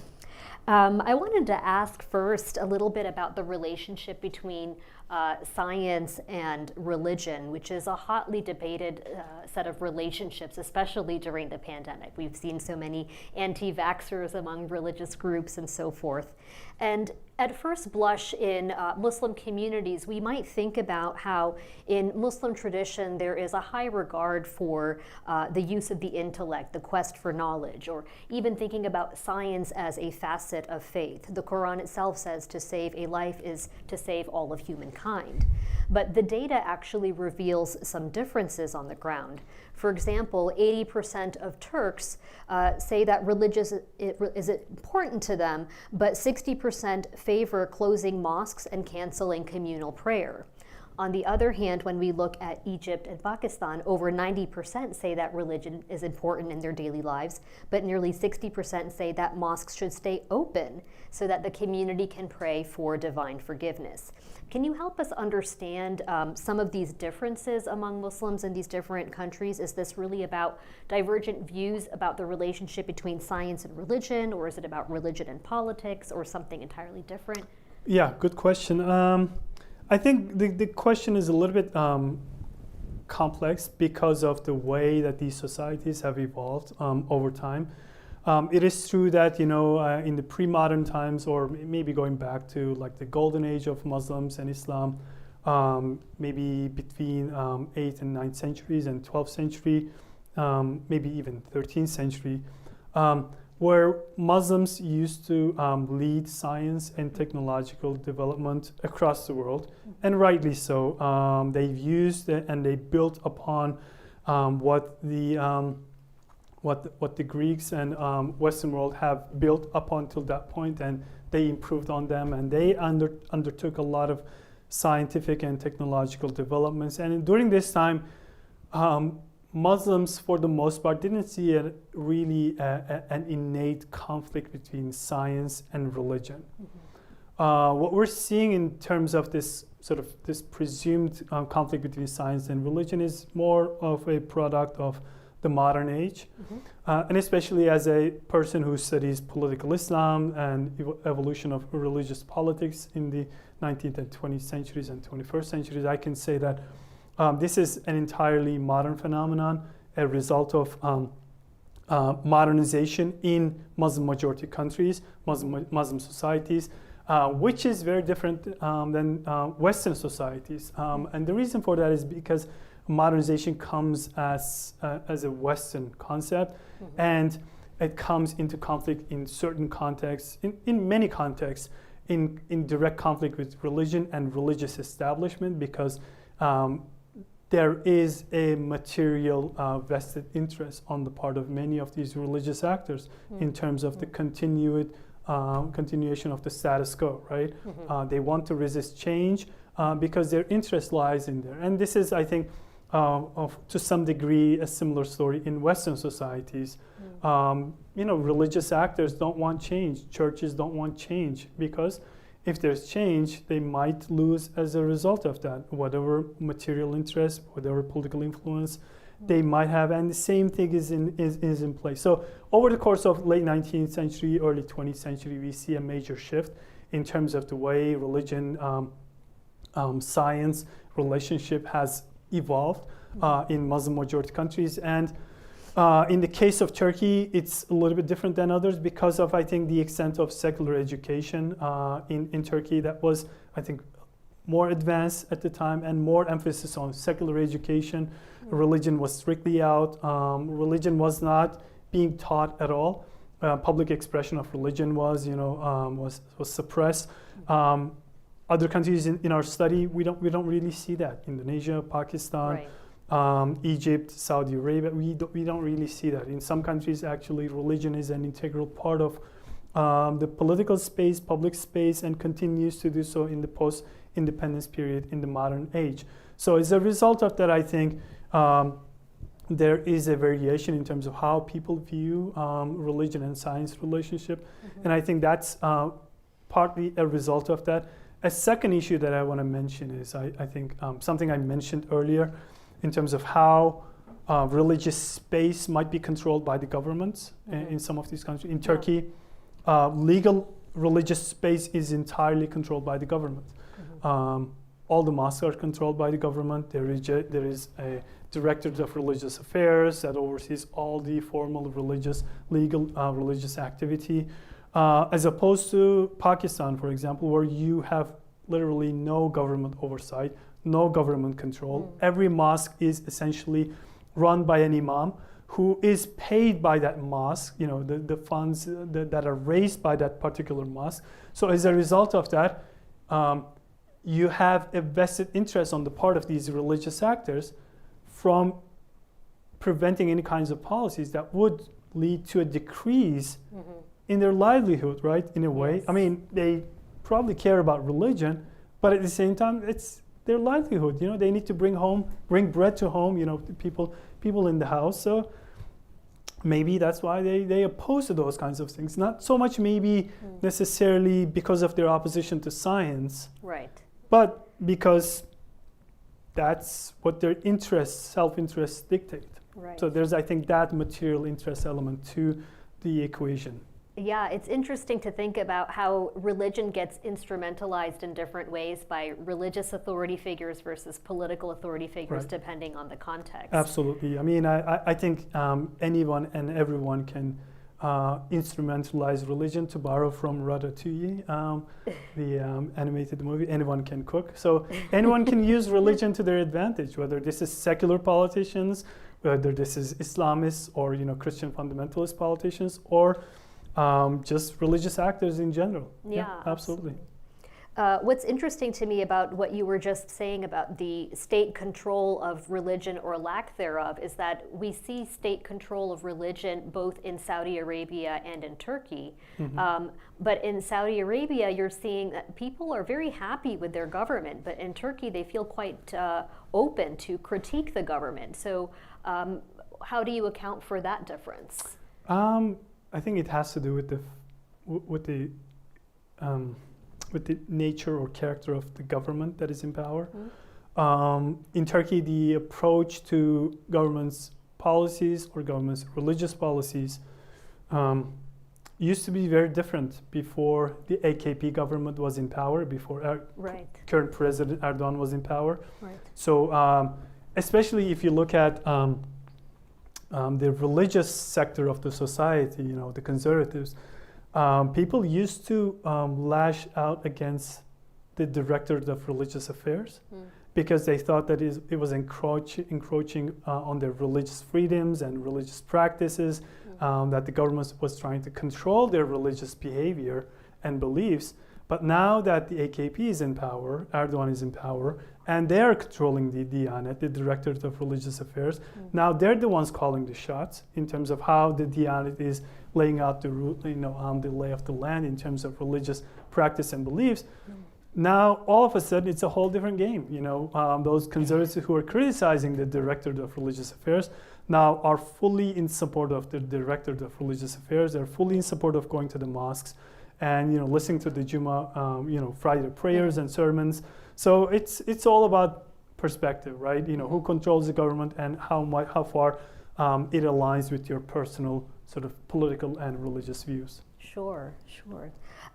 I wanted to ask first a little bit about the relationship between science and religion, which is a hotly debated set of relationships, especially during the pandemic. We've seen so many anti-vaxxers among religious groups and so forth. And at first blush in Muslim communities, we might think about how in Muslim tradition there is a high regard for the use of the intellect, the quest for knowledge, or even thinking about science as a facet of faith. The Quran itself says to save a life is to save all of humankind. But the data actually reveals some differences on the ground. For example, 80% of Turks say that religion is important to them, but 60% favor closing mosques and canceling communal prayer. On the other hand, when we look at Egypt and Pakistan, over 90% say that religion is important in their daily lives, but nearly 60% say that mosques should stay open so that the community can pray for divine forgiveness. Can you help us understand some of these differences among Muslims in these different countries? Is this really about divergent views about the relationship between science and religion, or is it about religion and politics, or something entirely different? Yeah, good question. I think the question is a little bit complex because of the way that these societies have evolved over time. It is true that in the pre-modern times, or maybe going back to like the golden age of Muslims and Islam, maybe between 8th and 9th centuries and 12th century, maybe even 13th century, where Muslims used to lead science and technological development across the world, and rightly so. They've used it and they built upon what the Greeks and Western world have built up until that point, and they improved on them, and they undertook a lot of scientific and technological developments. And during this time, Muslims, for the most part, didn't see an innate conflict between science and religion. Mm-hmm. What we're seeing in terms of this presumed conflict between science and religion is more of a product of the modern age. Mm-hmm. And especially as a person who studies political Islam and evolution of religious politics in the 19th and 20th centuries and 21st centuries, I can say that this is an entirely modern phenomenon, a result of modernization in Muslim majority countries, Muslim societies, which is very different than Western societies. And the reason for that is because modernization comes as a Western concept, mm-hmm. and it comes into conflict in certain contexts, in many contexts, in direct conflict with religion and religious establishment, because there is a material vested interest on the part of many of these religious actors in terms of the continuation of the status quo, right? Mm-hmm. They want to resist change because their interest lies in there. And this is, I think, to some degree, a similar story in Western societies. Religious actors don't want change. Churches don't want change because if there's change, they might lose as a result of that, whatever material interest, whatever political influence they might have, and the same thing is in place. So over the course of late 19th century, early 20th century, we see a major shift in terms of the way religion, science, relationship has evolved in Muslim majority countries. And in the case of Turkey, it's a little bit different than others because of, I think, the extent of secular education in Turkey that was, I think, more advanced at the time and more emphasis on secular education. Religion was strictly out. Religion was not being taught at all. Public expression of religion was suppressed. Other countries in our study, we don't really see that. Indonesia, Pakistan, right. Egypt, Saudi Arabia, we don't really see that. In some countries, actually, religion is an integral part of the political space, public space, and continues to do so in the post-independence period in the modern age. So as a result of that, I think there is a variation in terms of how people view religion and science relationship. And I think that's partly a result of that. A second issue that I want to mention is I think something I mentioned earlier in terms of how religious space might be controlled by the governments in some of these countries. In Turkey, legal religious space is entirely controlled by the government. All the mosques are controlled by the government. There is a Directorate of Religious Affairs that oversees all the formal legal religious activity. As opposed to Pakistan, for example, where you have literally no government oversight, no government control. Every mosque is essentially run by an imam who is paid by that mosque, the funds that are raised by that particular mosque. So as a result of that, you have a vested interest on the part of these religious actors from preventing any kinds of policies that would lead to a decrease in their livelihood, right? In a way. Yes. I mean, they probably care about religion, but at the same time, it's their livelihood. They need to bring bread to home, people in the house. So maybe that's why they oppose to those kinds of things. Not so much maybe necessarily because of their opposition to science. Right. But because that's what their self-interests dictate. Right. So there's, I think, that material interest element to the equation. Yeah, it's interesting to think about how religion gets instrumentalized in different ways by religious authority figures versus political authority figures, right, depending on the context. Absolutely. I mean, I think anyone and everyone can instrumentalize religion, to borrow from Ratatouille, the animated movie. Anyone can cook. So anyone can use religion to their advantage, whether this is secular politicians, whether this is Islamists or Christian fundamentalist politicians, or just religious actors in general. Yeah, absolutely. What's interesting to me about what you were just saying about the state control of religion or lack thereof is that we see state control of religion both in Saudi Arabia and in Turkey. But in Saudi Arabia, you're seeing that people are very happy with their government, but in Turkey, they feel quite open to critique the government. So how do you account for that difference? I think it has to do with the nature or character of the government that is in power. In Turkey, the approach to government's policies or government's religious policies used to be very different before the AKP government was in power, before right, current President Erdogan was in power. Right. So especially if you look at the religious sector of the society, the conservatives, people used to lash out against the Directorate of Religious Affairs because they thought that it was encroaching on their religious freedoms and religious practices, that the government was trying to control their religious behavior and beliefs. But now that the AKP is in power, Erdogan is in power, and they are controlling the Diyanet, the Directorate of Religious Affairs. Now they're the ones calling the shots in terms of how the Diyanet is laying out the route, the lay of the land in terms of religious practice and beliefs. now all of a sudden it's a whole different game. Those conservatives who are criticizing the director of religious affairs now are fully in support of the director of religious affairs. They're fully in support of going to the mosques and listening to the Jummah, Friday prayers and sermons. So it's all about perspective, right? Who controls the government and how far it aligns with your personal sort of political and religious views. Sure.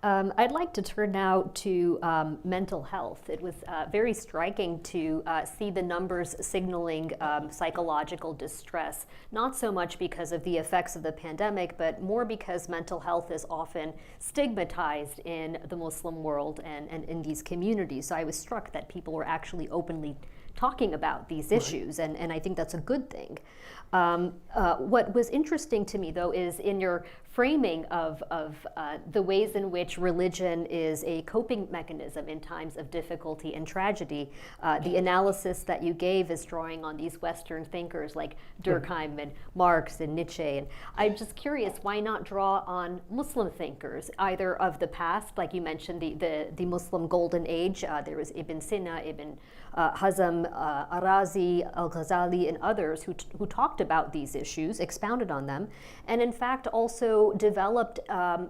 I'd like to turn now to mental health. It was very striking to see the numbers signaling psychological distress, not so much because of the effects of the pandemic, but more because mental health is often stigmatized in the Muslim world and in these communities. So I was struck that people were actually openly talking about these issues, and I think that's a good thing. What was interesting to me, though, is in your framing of the ways in which religion is a coping mechanism in times of difficulty and tragedy. The analysis that you gave is drawing on these Western thinkers like Durkheim and Marx and Nietzsche. And I'm just curious, why not draw on Muslim thinkers, either of the past, like you mentioned the Muslim Golden Age. There was Ibn Sina, Ibn Hazm, Arazi, Al-Ghazali, and others who talked about these issues, expounded on them, and in fact also developed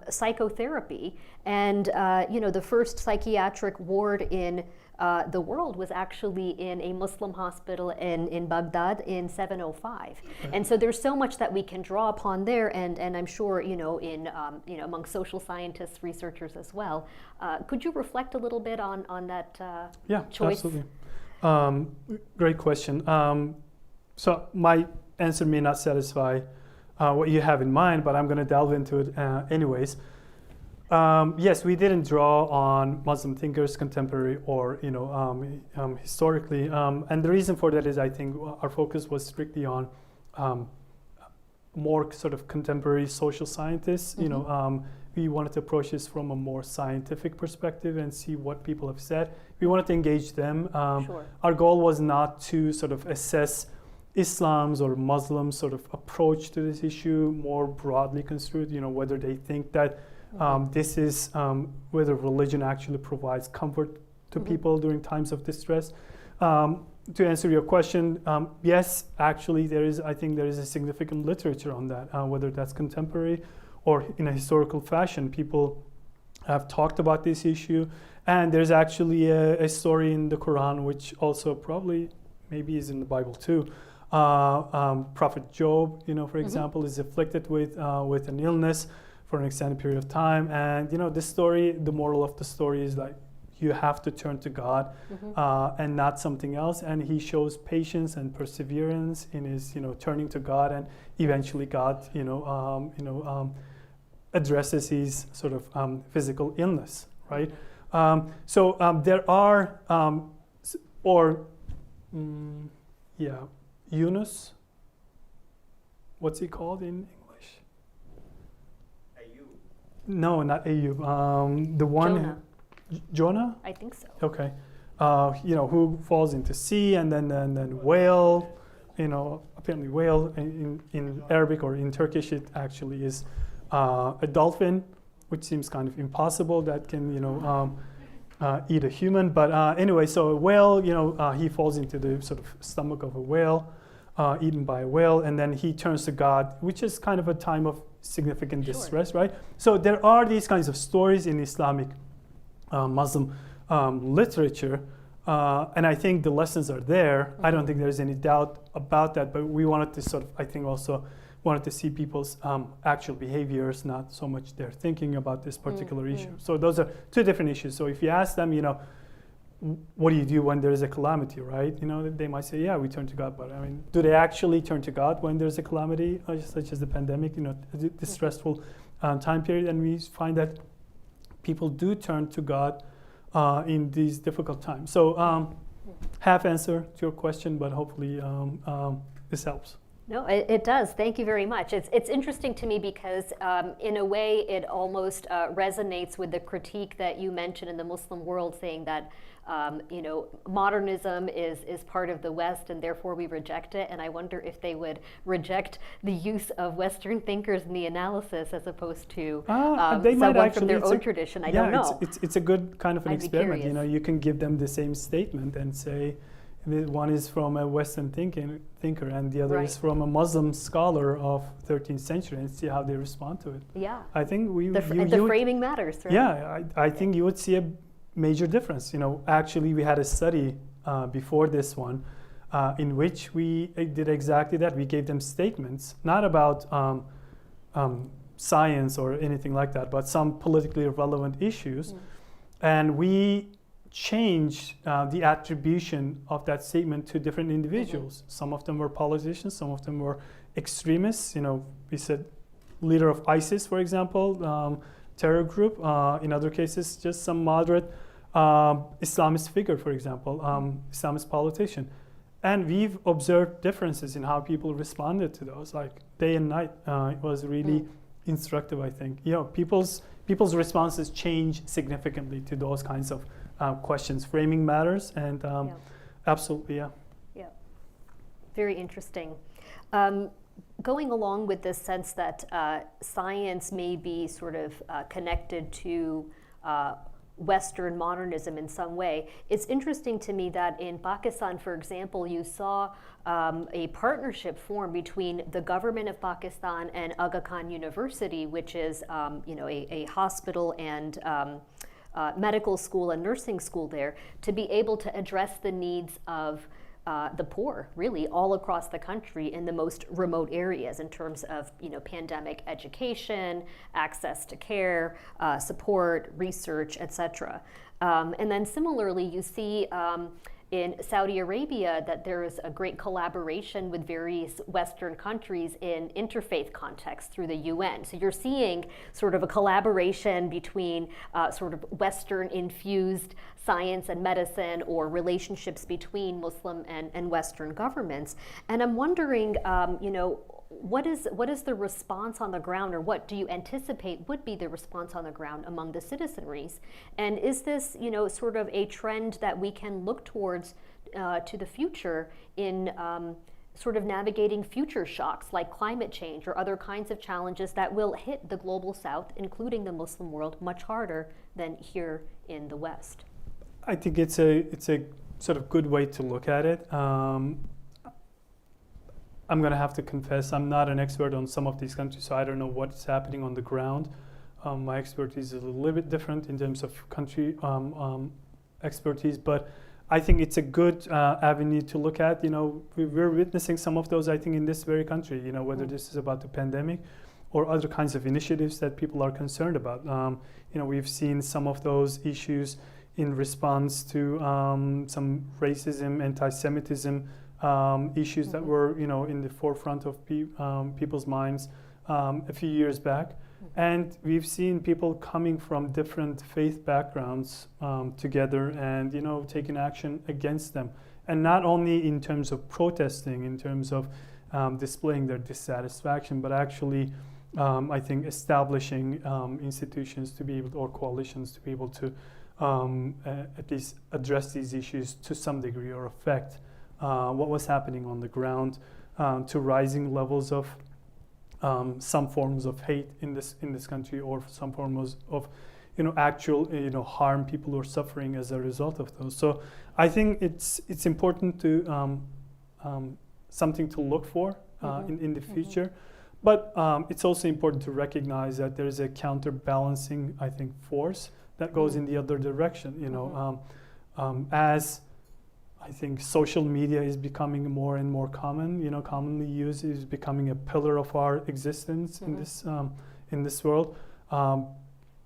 psychotherapy. And the first psychiatric ward in the world was actually in a Muslim hospital in Baghdad in 705. And so there's so much that we can draw upon there, and I'm sure among social scientists, researchers as well. Could you reflect a little bit on that choice? Absolutely. Great question. So my answer may not satisfy what you have in mind, but I'm going to delve into it anyways. Yes, we didn't draw on Muslim thinkers, contemporary or historically, and the reason for that is I think our focus was strictly on more sort of contemporary social scientists. We wanted to approach this from a more scientific perspective and see what people have said. We wanted to engage them. Sure. Our goal was not to sort of assess Islam's or Muslims' sort of approach to this issue more broadly construed, whether they think that this is whether religion actually provides comfort to people during times of distress. To answer your question, yes, actually I think there is a significant literature on that, whether that's contemporary or in a historical fashion. People have talked about this issue, and there's actually a story in the Quran, which also probably maybe is in the Bible too. Prophet Job, for example, is afflicted with an illness for an extended period of time, and this story, the moral of the story is like you have to turn to God and not something else. And he shows patience and perseverance in his turning to God, and eventually God addresses his sort of physical illness, right? So there are Yunus. What's he called in English? Ayub. No, not Ayub. The one. Jonah? I think so. Okay. Who falls into sea and then whale. Apparently whale in Arabic or in Turkish it actually is a dolphin, which seems kind of impossible that can eat a human. But anyway, so a whale, he falls into the sort of stomach of a whale, eaten by a whale, and then he turns to God, which is kind of a time of significant distress, right? So there are these kinds of stories in Islamic Muslim literature, and I think the lessons are there. I don't think there's any doubt about that, but we wanted to sort of, I think also wanted to see people's actual behaviors, not so much their thinking about this particular issue. So those are two different issues. So if you ask them, what do you do when there's a calamity, right? They might say, yeah, we turn to God. But I mean, do they actually turn to God when there's a calamity, such as the pandemic, the stressful time period? And we find that people do turn to God in these difficult times. So half answer to your question, but hopefully this helps. No, it does. Thank you very much. It's interesting to me because in a way it almost resonates with the critique that you mentioned in the Muslim world, saying that modernism is part of the West and therefore we reject it. And I wonder if they would reject the use of Western thinkers in the analysis as opposed to they might someone from their actually, own tradition. I don't know. It's a good kind of an I'd be experiment. curious. You can give them the same statement and say, one is from a Western thinker and the other is from a Muslim scholar of 13th century, and see how they respond to it. Yeah. I think the framing matters, right? Yeah, I think you would see a major difference. Actually, we had a study before this one in which we did exactly that. We gave them statements, not about science or anything like that, but some politically relevant issues, and we change the attribution of that statement to different individuals. Some of them were politicians, some of them were extremists. We said leader of ISIS, for example, terror group. In other cases, just some moderate Islamist figure, for example, Islamist politician. And we've observed differences in how people responded to those, like day and night. It was really instructive, I think. People's responses change significantly to those kinds of questions. Framing matters, and absolutely, yeah. Yeah, very interesting. Going along with this sense that science may be sort of connected to Western modernism in some way, it's interesting to me that in Pakistan, for example, you saw a partnership form between the government of Pakistan and Aga Khan University, which is a hospital and medical school and nursing school there, to be able to address the needs of the poor, really, all across the country in the most remote areas in terms of pandemic education, access to care, support, research, etc. And then similarly, you see in Saudi Arabia that there is a great collaboration with various Western countries in interfaith context through the UN. So you're seeing sort of a collaboration between sort of Western infused science and medicine, or relationships between Muslim and Western governments. And I'm wondering, what is the response on the ground, or what do you anticipate would be the response on the ground among the citizenries? And is this, sort of a trend that we can look towards to the future in sort of navigating future shocks like climate change or other kinds of challenges that will hit the global South, including the Muslim world, much harder than here in the West? I think it's a sort of good way to look at it. I'm going to have to confess, I'm not an expert on some of these countries, so I don't know what's happening on the ground. My expertise is a little bit different in terms of country expertise, but I think it's a good avenue to look at. We're witnessing some of those, I think, in this very country, whether this is about the pandemic or other kinds of initiatives that people are concerned about. We've seen some of those issues in response to some racism, anti-Semitism issues that were, in the forefront of people's minds a few years back. And we've seen people coming from different faith backgrounds together and, taking action against them. And not only in terms of protesting, in terms of displaying their dissatisfaction, but actually, I think, establishing institutions to be able to, or coalitions to be able to at least address these issues to some degree, or affect what was happening on the ground, to rising levels of some forms of hate in this country, or some forms of actual harm, people who are suffering as a result of those. So I think it's important to something to look for in the future. But it's also important to recognize that there is a counterbalancing, I think, force that goes in the other direction. As I think social media is becoming more and more common, commonly used, is becoming a pillar of our existence in this world.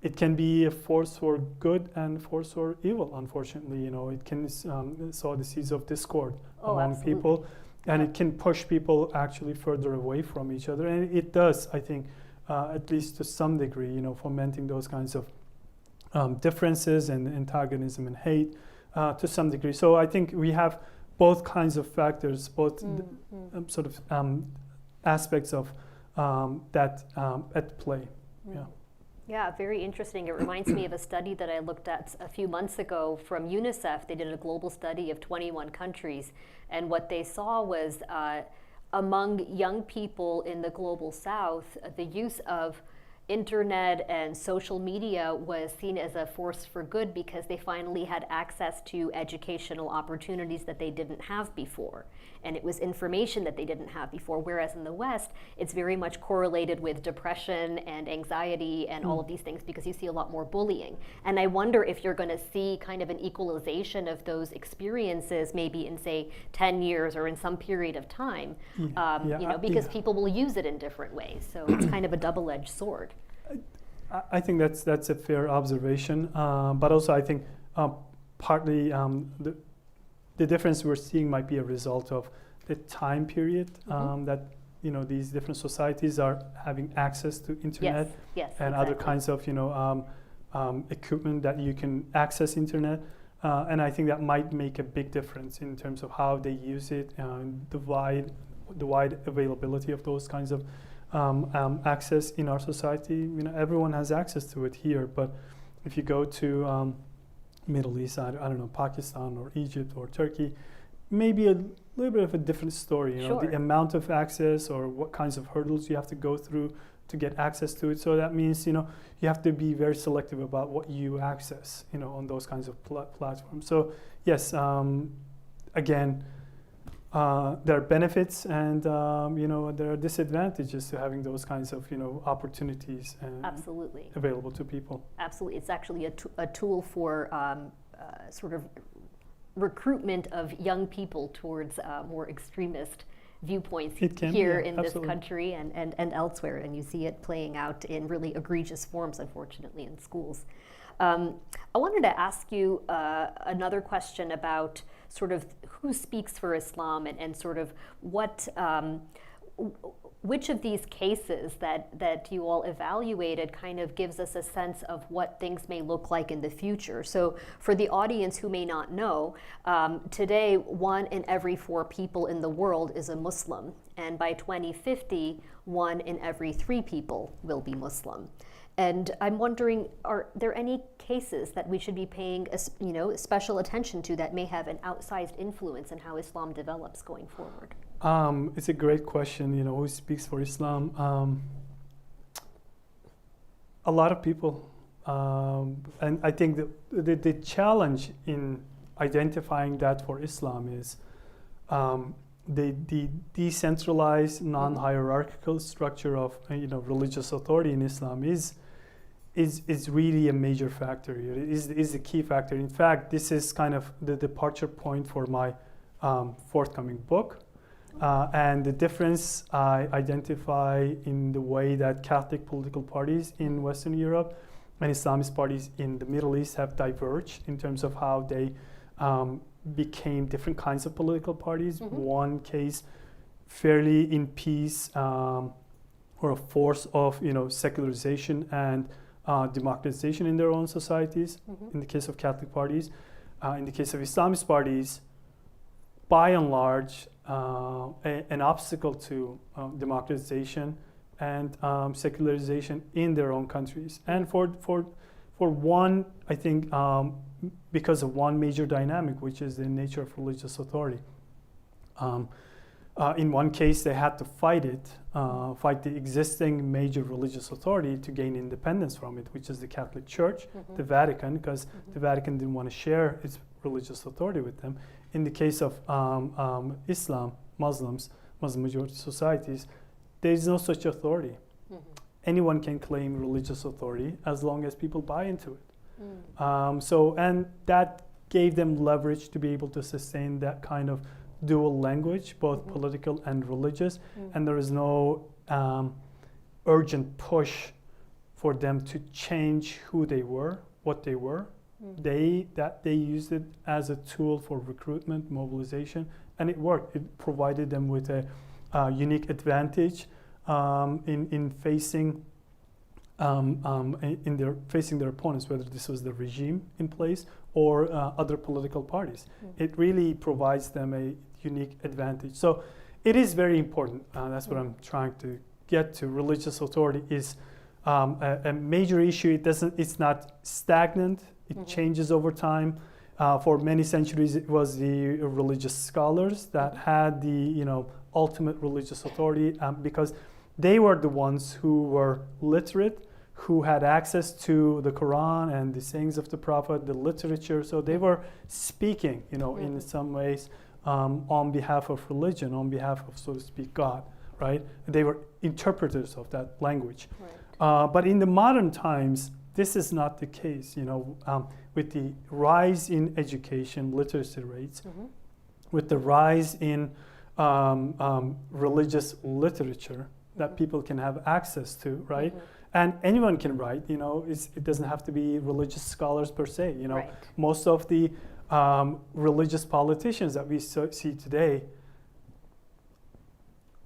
It can be a force for good and force for evil, unfortunately. It can sow the seeds of discord among people, and it can push people actually further away from each other. And it does, I think, at least to some degree, fomenting those kinds of differences and antagonism and hate to some degree. So I think we have both kinds of factors, both sort of aspects of that at play. Yeah. Yeah, very interesting. It reminds me of a study that I looked at a few months ago from UNICEF. They did a global study of 21 countries, and what they saw was among young people in the global south, the use of internet and social media was seen as a force for good because they finally had access to educational opportunities that they didn't have before. And it was information that they didn't have before, whereas in the West, it's very much correlated with depression and anxiety and all of these things because you see a lot more bullying. And I wonder if you're going to see kind of an equalization of those experiences maybe in, say, 10 years or in some period of time, because people will use it in different ways. So it's kind of a double-edged sword. I think that's a fair observation, but also I think partly the difference we're seeing might be a result of the time period that these different societies are having access to internet and other kinds of equipment that you can access internet, and I think that might make a big difference in terms of how they use it, the wide availability of those kinds of access in our society. Everyone has access to it here, but if you go to Middle East, I don't know, Pakistan or Egypt or Turkey, maybe a little bit of a different story. The amount of access or what kinds of hurdles you have to go through to get access to it. So that means you have to be very selective about what you access on those kinds of platforms. So yes, again, there are benefits and there are disadvantages to having those kinds of opportunities Absolutely available to people. Absolutely, it's actually a tool for sort of recruitment of young people towards more extremewist viewpoints here in this country and elsewhere, and you see it playing out in really egregious forms, unfortunately, in schools. I wanted to ask you another question about sort of who speaks for Islam and sort of what, which of these cases that you all evaluated kind of gives us a sense of what things may look like in the future. So for the audience who may not know, today 1 in every 4 people in the world is a Muslim, and by 2050, 1 in every 3 people will be Muslim. And I'm wondering, are there any cases that we should be paying special attention to that may have an outsized influence in how Islam develops going forward? It's a great question. Who speaks for Islam? A lot of people, and I think the challenge in identifying that for Islam is the decentralized, non-hierarchical structure of religious authority in Islam is really a major factor here. It is the key factor. In fact, this is kind of the departure point for my forthcoming book. And the difference I identify in the way that Catholic political parties in Western Europe and Islamist parties in the Middle East have diverged in terms of how they became different kinds of political parties. One case fairly in peace or a force of secularization and democratization in their own societies, in the case of Catholic parties. In the case of Islamist parties, by and large, an obstacle to democratization and secularization in their own countries. And for one, I think, because of one major dynamic, which is the nature of religious authority. In one case, they had to fight the existing major religious authority to gain independence from it, which is the Catholic Church, the Vatican, because the Vatican didn't want to share its religious authority with them. In the case of Islam, Muslim majority societies, there is no such authority. Anyone can claim religious authority as long as people buy into it. And that gave them leverage to be able to sustain that kind of dual language, both political and religious, and there is no urgent push for them to change who they were, what they were. They used it as a tool for recruitment, mobilization, and it worked. It provided them with a unique advantage in facing facing their opponents, whether this was the regime in place or other political parties. It really provides them a unique advantage. So it is very important. That's what I'm trying to get to. Religious authority is a major issue. It's not stagnant. It changes over time. For many centuries, it was the religious scholars that had the ultimate religious authority because they were the ones who were literate, who had access to the Quran and the sayings of the Prophet, the literature. So they were speaking, in some ways, on behalf of religion, on behalf of, so to speak, God, right? They were interpreters of that language. Right. But in the modern times, this is not the case. With the rise in education literacy rates, with the rise in religious literature that people can have access to, right? And anyone can write, it doesn't have to be religious scholars per se, Right. Most of the religious politicians that we see today,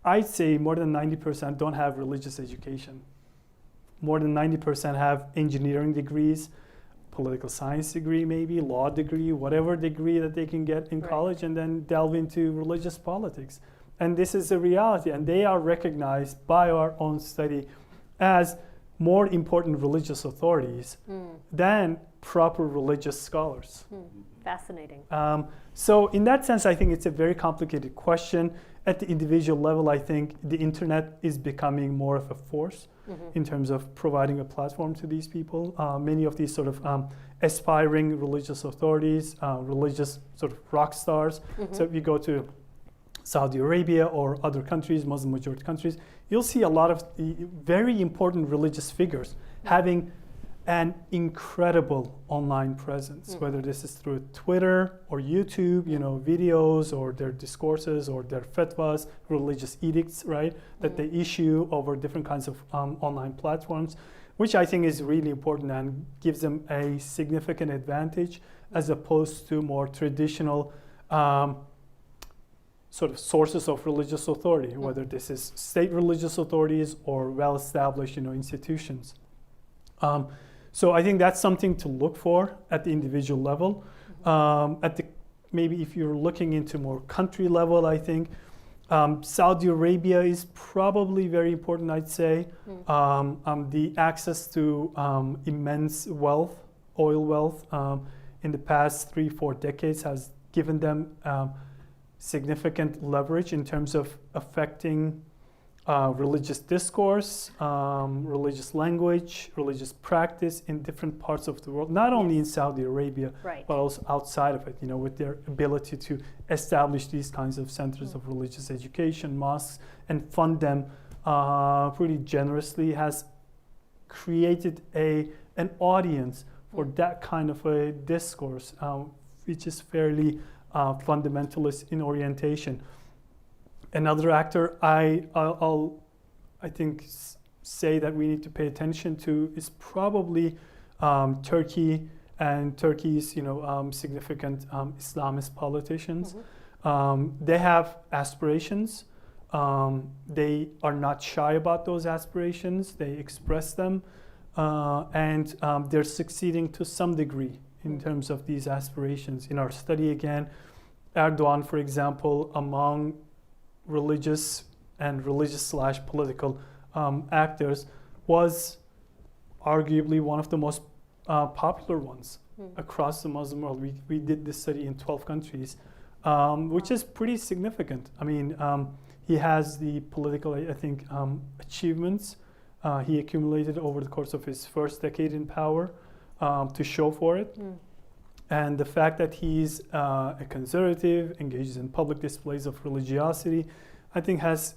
I'd say more than 90% don't have religious education. More than 90% have engineering degrees, political science degree maybe, law degree, whatever degree that they can get in Right. college, and then delve into religious politics. And this is a reality, and they are recognized by our own study as more important religious authorities than proper religious scholars. Fascinating. So in that sense, I think it's a very complicated question. At the individual level, I think the internet is becoming more of a force in terms of providing a platform to these people. Many of these sort of aspiring religious authorities, religious sort of rock stars. So if you go to Saudi Arabia or other countries, Muslim majority countries, you'll see a lot of very important religious figures having an incredible online presence, whether this is through Twitter or YouTube, videos or their discourses or their fatwas, religious edicts, right, that they issue over different kinds of online platforms, which I think is really important and gives them a significant advantage as opposed to more traditional sort of sources of religious authority, whether this is state religious authorities or well-established, institutions. So I think that's something to look for at the individual level. Maybe if you're looking into more country level, I think Saudi Arabia is probably very important, I'd say. The access to immense wealth, oil wealth, in the past 3-4 decades has given them significant leverage in terms of affecting religious discourse, religious language, religious practice in different parts of the world, not only in Saudi Arabia, Right. but also outside of it, with their ability to establish these kinds of centers of religious education, mosques, and fund them pretty generously, has created an audience for that kind of a discourse, which is fairly fundamentalist in orientation. Another actor I'll think say that we need to pay attention to is probably Turkey and Turkey's significant Islamist politicians. They have aspirations. They are not shy about those aspirations. They express them, and they're succeeding to some degree in terms of these aspirations. In our study again, Erdogan, for example, among religious and religious/political actors, was arguably one of the most popular ones across the Muslim world. We did this study in 12 countries, which is pretty significant. I mean, he has the political, I think, achievements he accumulated over the course of his first decade in power to show for it. And the fact that he's a conservative, engages in public displays of religiosity, I think has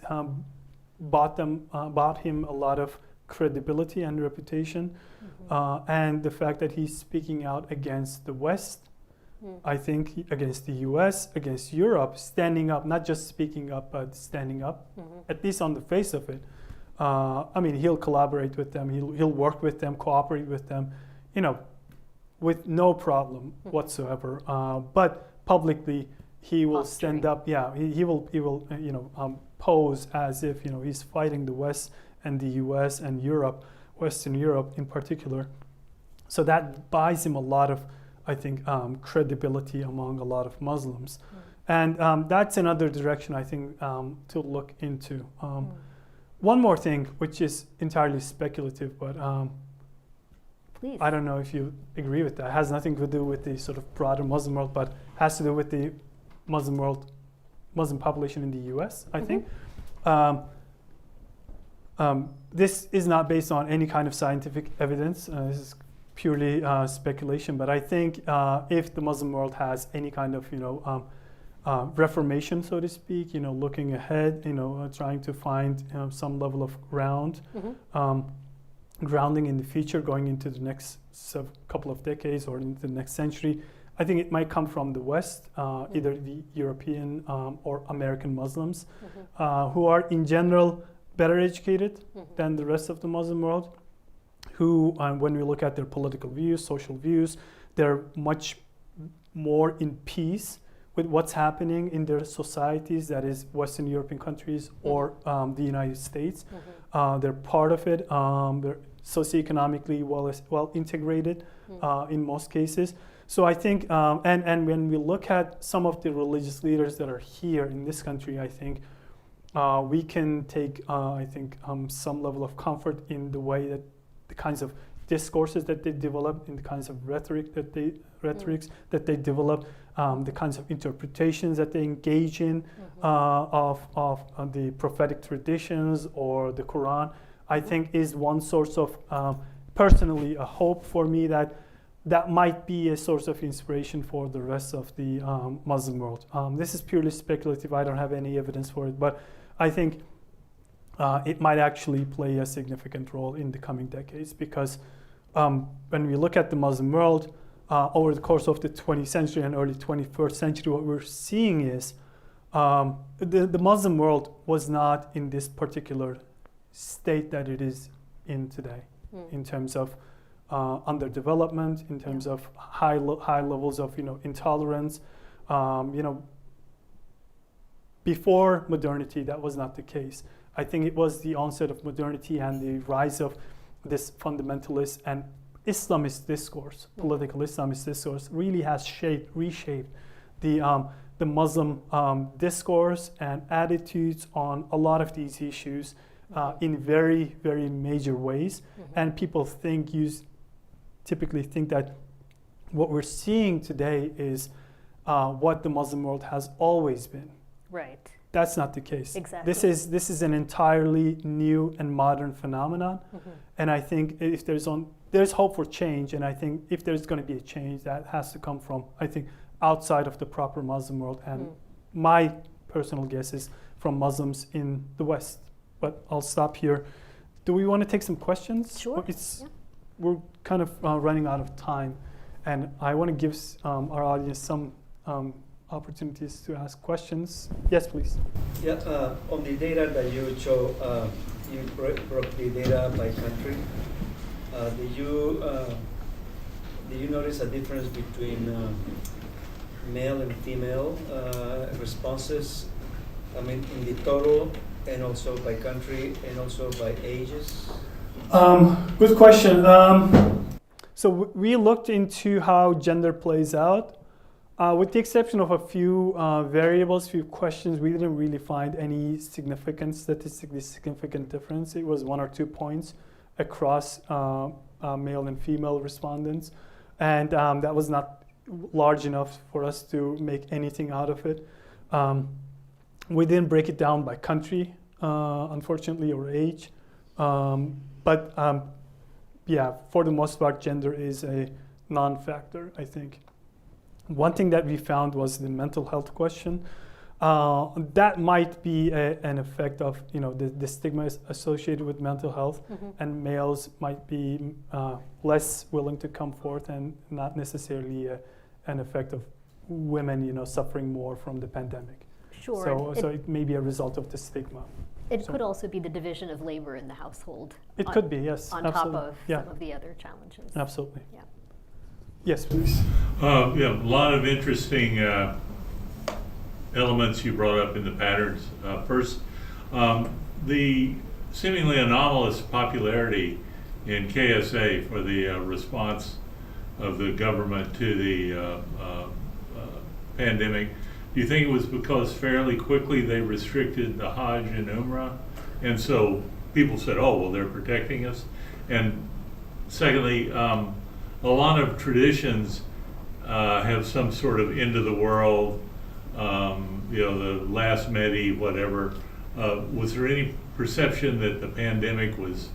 bought him a lot of credibility and reputation. And the fact that he's speaking out against the West, I think against the US, against Europe, standing up, not just speaking up, but standing up, at least on the face of it. I mean, he'll collaborate with them, he'll work with them, cooperate with them, with no problem whatsoever. But publicly, he will stand up. Yeah, he will pose as if he's fighting the West and the U.S. and Europe, Western Europe in particular. So that buys him a lot of, I think, credibility among a lot of Muslims. And that's another direction I think to look into. One more thing, which is entirely speculative, but Please. I don't know if you agree with that. It has nothing to do with the sort of broader Muslim world, but has to do with the Muslim world, Muslim population in the U.S., I think. This is not based on any kind of scientific evidence. This is purely speculation. But I think if the Muslim world has any kind of, reformation, so to speak, looking ahead, trying to find some level of grounding in the future, going into the next couple of decades or into the next century, I think it might come from the West, either the European or American Muslims, who are in general better educated than the rest of the Muslim world, who, when we look at their political views, social views, they're much more in peace with what's happening in their societies, that is Western European countries or the United States. They're part of it. They're socioeconomically well integrated in most cases. So I think, and when we look at some of the religious leaders that are here in this country, I think we can take, some level of comfort in the way that the kinds of discourses that they develop, in the kinds of rhetorics that they develop, the kinds of interpretations that they engage in of the prophetic traditions or the Quran, I think is one source of, personally, a hope for me that might be a source of inspiration for the rest of the Muslim world. This is purely speculative. I don't have any evidence for it, but I think it might actually play a significant role in the coming decades, because when we look at the Muslim world over the course of the 20th century and early 21st century, what we're seeing is the Muslim world was not in this particular state that it is in today, in terms of underdevelopment, in terms of high levels of intolerance. Before modernity, that was not the case. I think it was the onset of modernity and the rise of this fundamentalist and Islamist discourse, political Islamist discourse, really has reshaped the Muslim discourse and attitudes on a lot of these issues in very, very major ways. And people typically think that what we're seeing today is what the Muslim world has always been. Right. That's not the case. Exactly. This is an entirely new and modern phenomenon, and I think if there's hope for change, and I think if there's going to be a change, that has to come from, I think, outside of the proper Muslim world, and my personal guess is from Muslims in the West. But I'll stop here. Do we want to take some questions? Sure. We're kind of running out of time, and I want to give our audience some opportunities to ask questions. Yes, please. Yeah, on the data that you show, you broke the data by country. Did you notice a difference between male and female responses? I mean, in the total, and also by country, and also by ages? Good question. So we looked into how gender plays out. With the exception of a few variables, few questions, we didn't really find any statistically significant difference. It was 1 or 2 points across male and female respondents. And that was not large enough for us to make anything out of it. We didn't break it down by country, unfortunately, or age. But for the most part, gender is a non-factor, I think. One thing that we found was the mental health question. That might be an effect of the stigma associated with mental health, and males might be less willing to come forth, and not necessarily an effect of women suffering more from the pandemic. Sure. So it may be a result of the stigma. It could also be the division of labor in the household. It could be, yes. On absolutely. top of some of the other challenges. Absolutely. Yeah. Yes, please. A lot of interesting elements you brought up in the patterns. First, the seemingly anomalous popularity in KSA for the response of the government to the pandemic. Do you think it was because fairly quickly they restricted the Hajj and Umrah? And so people said, oh, well, they're protecting us. And secondly, a lot of traditions have some sort of end of the world, the last Medi, whatever. Was there any perception that the pandemic was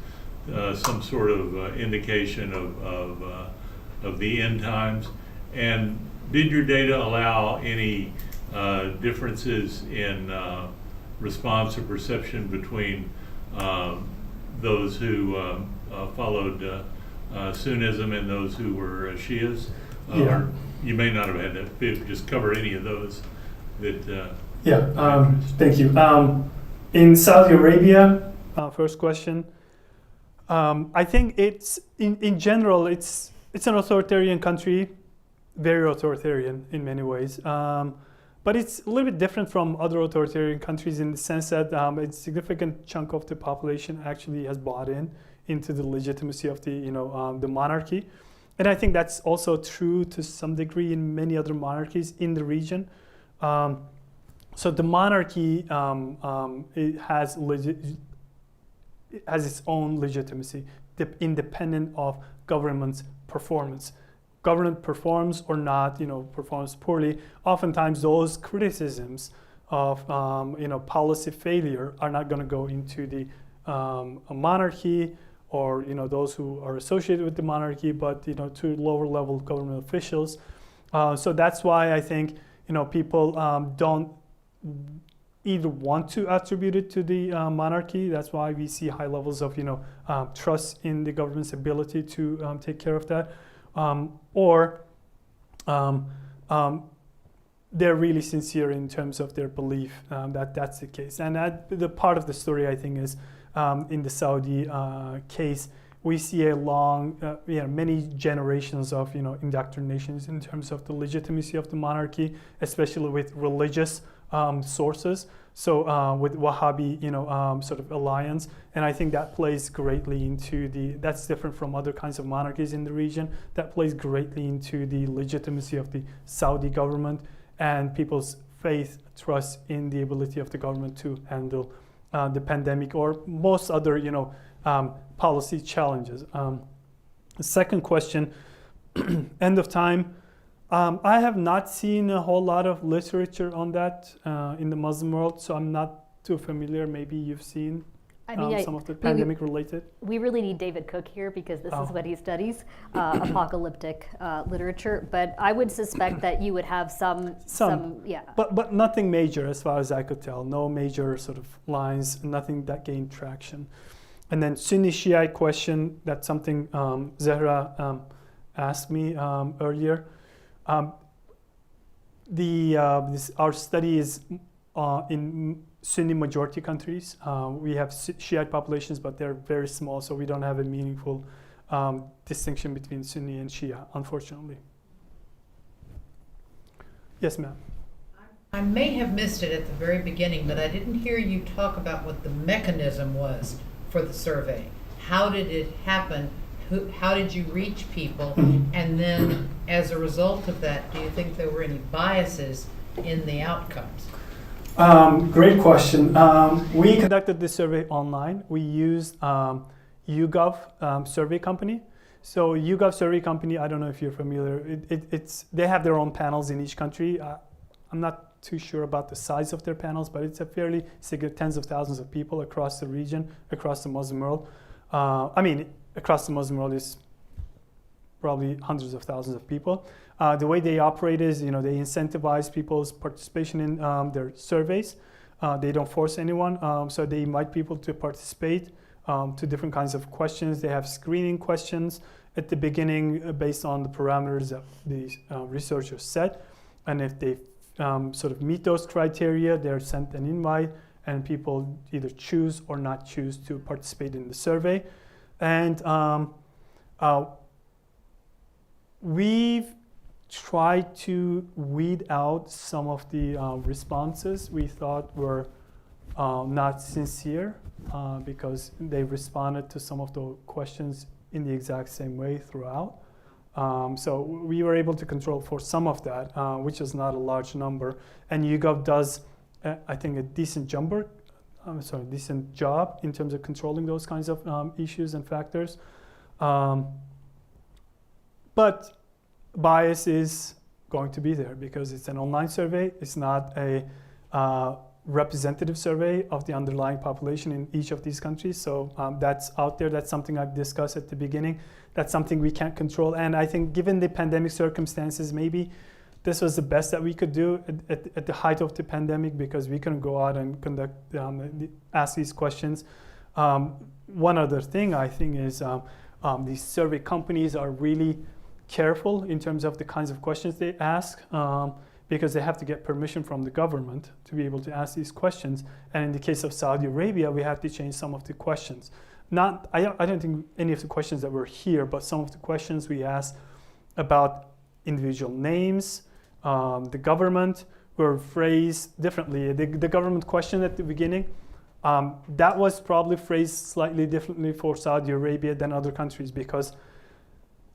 some sort of indication of the end times? And did your data allow any differences in response or perception between those who followed Sunnism and those who were Shias? Or you may not have had to just cover any of those that. Thank you. In Saudi Arabia, first question. I think it's in general it's an authoritarian country, very authoritarian in many ways. But it's a little bit different from other authoritarian countries in the sense that a significant chunk of the population actually has bought into the legitimacy of the monarchy, and I think that's also true to some degree in many other monarchies in the region. So the monarchy it has its own legitimacy, independent of government's performance. Government performs or not, performs poorly. Oftentimes, those criticisms of policy failure are not going to go into the monarchy or those who are associated with the monarchy, but to lower level government officials. So that's why I think people don't either want to attribute it to the monarchy. That's why we see high levels of trust in the government's ability to take care of that, or they're really sincere in terms of their belief that that's the case. And the part of the story I think is in the Saudi case, we see a long, many generations of indoctrinations in terms of the legitimacy of the monarchy, especially with religious sources. So with Wahhabi, sort of alliance, and I think that plays greatly into that's different from other kinds of monarchies in the region. That plays greatly into the legitimacy of the Saudi government and people's faith, trust in the ability of the government to handle the pandemic or most other, policy challenges. The second question, end of time. I have not seen a whole lot of literature on that in the Muslim world, so I'm not too familiar. Maybe you've seen some of the pandemic related. We really need David Cook here because this is what he studies, apocalyptic literature. But I would suspect that you would have some. But nothing major as far as I could tell. No major sort of lines, nothing that gained traction. And then Sunni Shiite question, that's something Zahra asked me earlier. Our study is in Sunni majority countries. We have Shiite populations, but they're very small, so we don't have a meaningful distinction between Sunni and Shia, unfortunately. Yes, ma'am. I may have missed it at the very beginning, but I didn't hear you talk about what the mechanism was for the survey. How did it happen? How did you reach people? And then as a result of that, do you think there were any biases in the outcomes? Great question. We conducted this survey online. We used YouGov survey company. So YouGov survey company, I don't know if you're familiar, they have their own panels in each country. I'm not too sure about the size of their panels, but it's a fairly significant, tens of thousands of people across the region, across the Muslim world. Across the Muslim world is probably hundreds of thousands of people. The way they operate is, they incentivize people's participation in their surveys. They don't force anyone, so they invite people to participate to different kinds of questions. They have screening questions at the beginning based on the parameters that the researchers set. And if they sort of meet those criteria, they're sent an invite, and people either choose or not choose to participate in the survey. And we've tried to weed out some of the responses we thought were not sincere because they responded to some of the questions in the exact same way throughout. So we were able to control for some of that, which is not a large number. And YouGov does, I think, a decent decent job in terms of controlling those kinds of issues and factors. But bias is going to be there because it's an online survey. It's not a representative survey of the underlying population in each of these countries. So that's out there. That's something I've discussed at the beginning. That's something we can't control. And I think given the pandemic circumstances, maybe this was the best that we could do at the height of the pandemic because we couldn't go out and ask these questions. One other thing I think is these survey companies are really careful in terms of the kinds of questions they ask because they have to get permission from the government to be able to ask these questions. And in the case of Saudi Arabia, we had to change some of the questions. I don't think any of the questions that were here, but some of the questions we asked about individual names, the government were phrased differently. The government question at the beginning, that was probably phrased slightly differently for Saudi Arabia than other countries because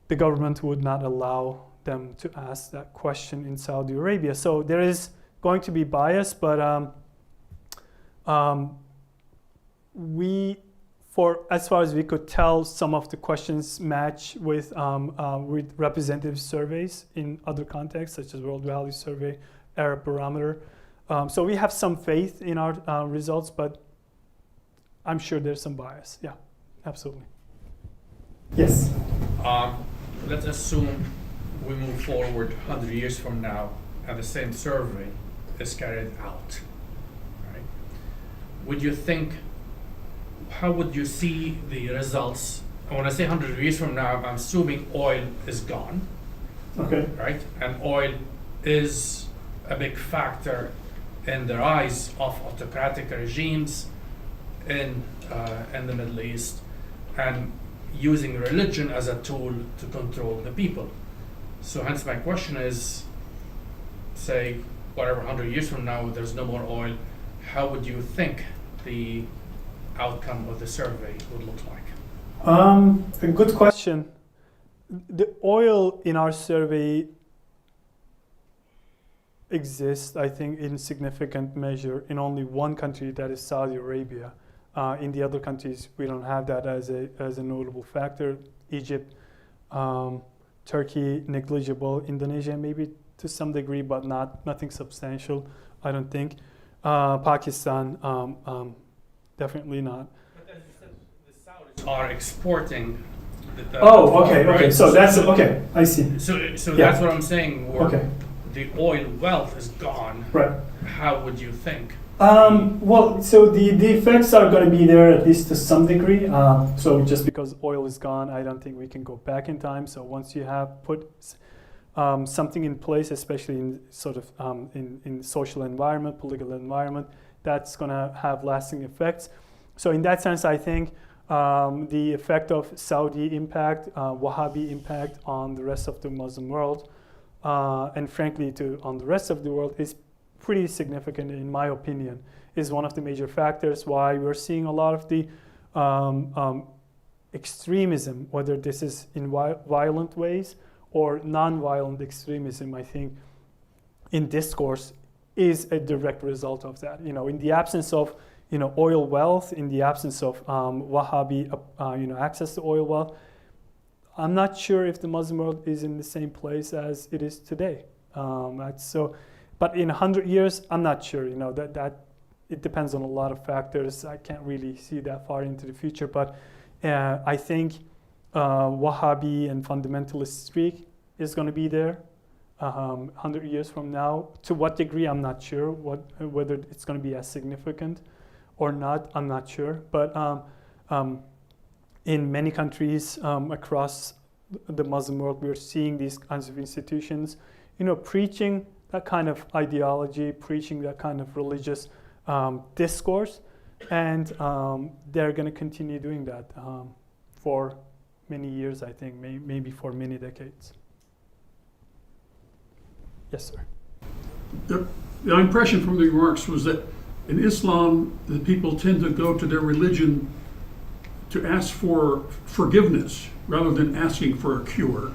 the government would not allow them to ask that question in Saudi Arabia. So there is going to be bias, but as far as we could tell, some of the questions match with representative surveys in other contexts, such as World Value Survey, Arab Barometer. So we have some faith in our results, but I'm sure there's some bias. Yeah, absolutely. Yes. Let's assume we move forward 100 years from now and the same survey is carried out, right? Would you think, how would you see the results? And when I say 100 years from now, I'm assuming oil is gone, Okay. right? And oil is a big factor in the rise of autocratic regimes in the Middle East, and using religion as a tool to control the people. So hence my question is, say, whatever 100 years from now, there's no more oil, how would you think the outcome of the survey would look like? A good question. The oil in our survey exists, I think, in significant measure in only one country, that is Saudi Arabia. In the other countries, we don't have that as a notable factor. Egypt, Turkey, negligible. Indonesia, maybe to some degree, but nothing substantial, I don't think. Pakistan, definitely not. But as you said, the Saudis are exporting. Okay. So that's okay. I see. So Yeah. that's what I'm saying. Where Okay. the oil wealth is gone. Right. How would you think? So the effects are going to be there at least to some degree. So just because oil is gone, I don't think we can go back in time. So once you have put something in place, especially in sort of in social environment, political environment, that's going to have lasting effects. So in that sense, I think the effect of Saudi impact, Wahhabi impact on the rest of the Muslim world, and frankly on the rest of the world is pretty significant, in my opinion, is one of the major factors why we're seeing a lot of the extremism, whether this is in violent ways or non-violent extremism, I think, in discourse is a direct result of that. In the absence of, oil wealth, in the absence of Wahhabi, access to oil wealth, I'm not sure if the Muslim world is in the same place as it is today. But in 100 years, I'm not sure. That it depends on a lot of factors. I can't really see that far into the future. But I think Wahhabi and fundamentalist streak is going to be there 100 years from now. To what degree, I'm not sure. Whether it's going to be as significant or not, I'm not sure. But in many countries across the Muslim world, we're seeing these kinds of institutions, preaching that kind of ideology, preaching that kind of religious discourse, and they're going to continue doing that for many years, I think, maybe for many decades. Yes, sir. The impression from the remarks was that in Islam, the people tend to go to their religion to ask for forgiveness rather than asking for a cure,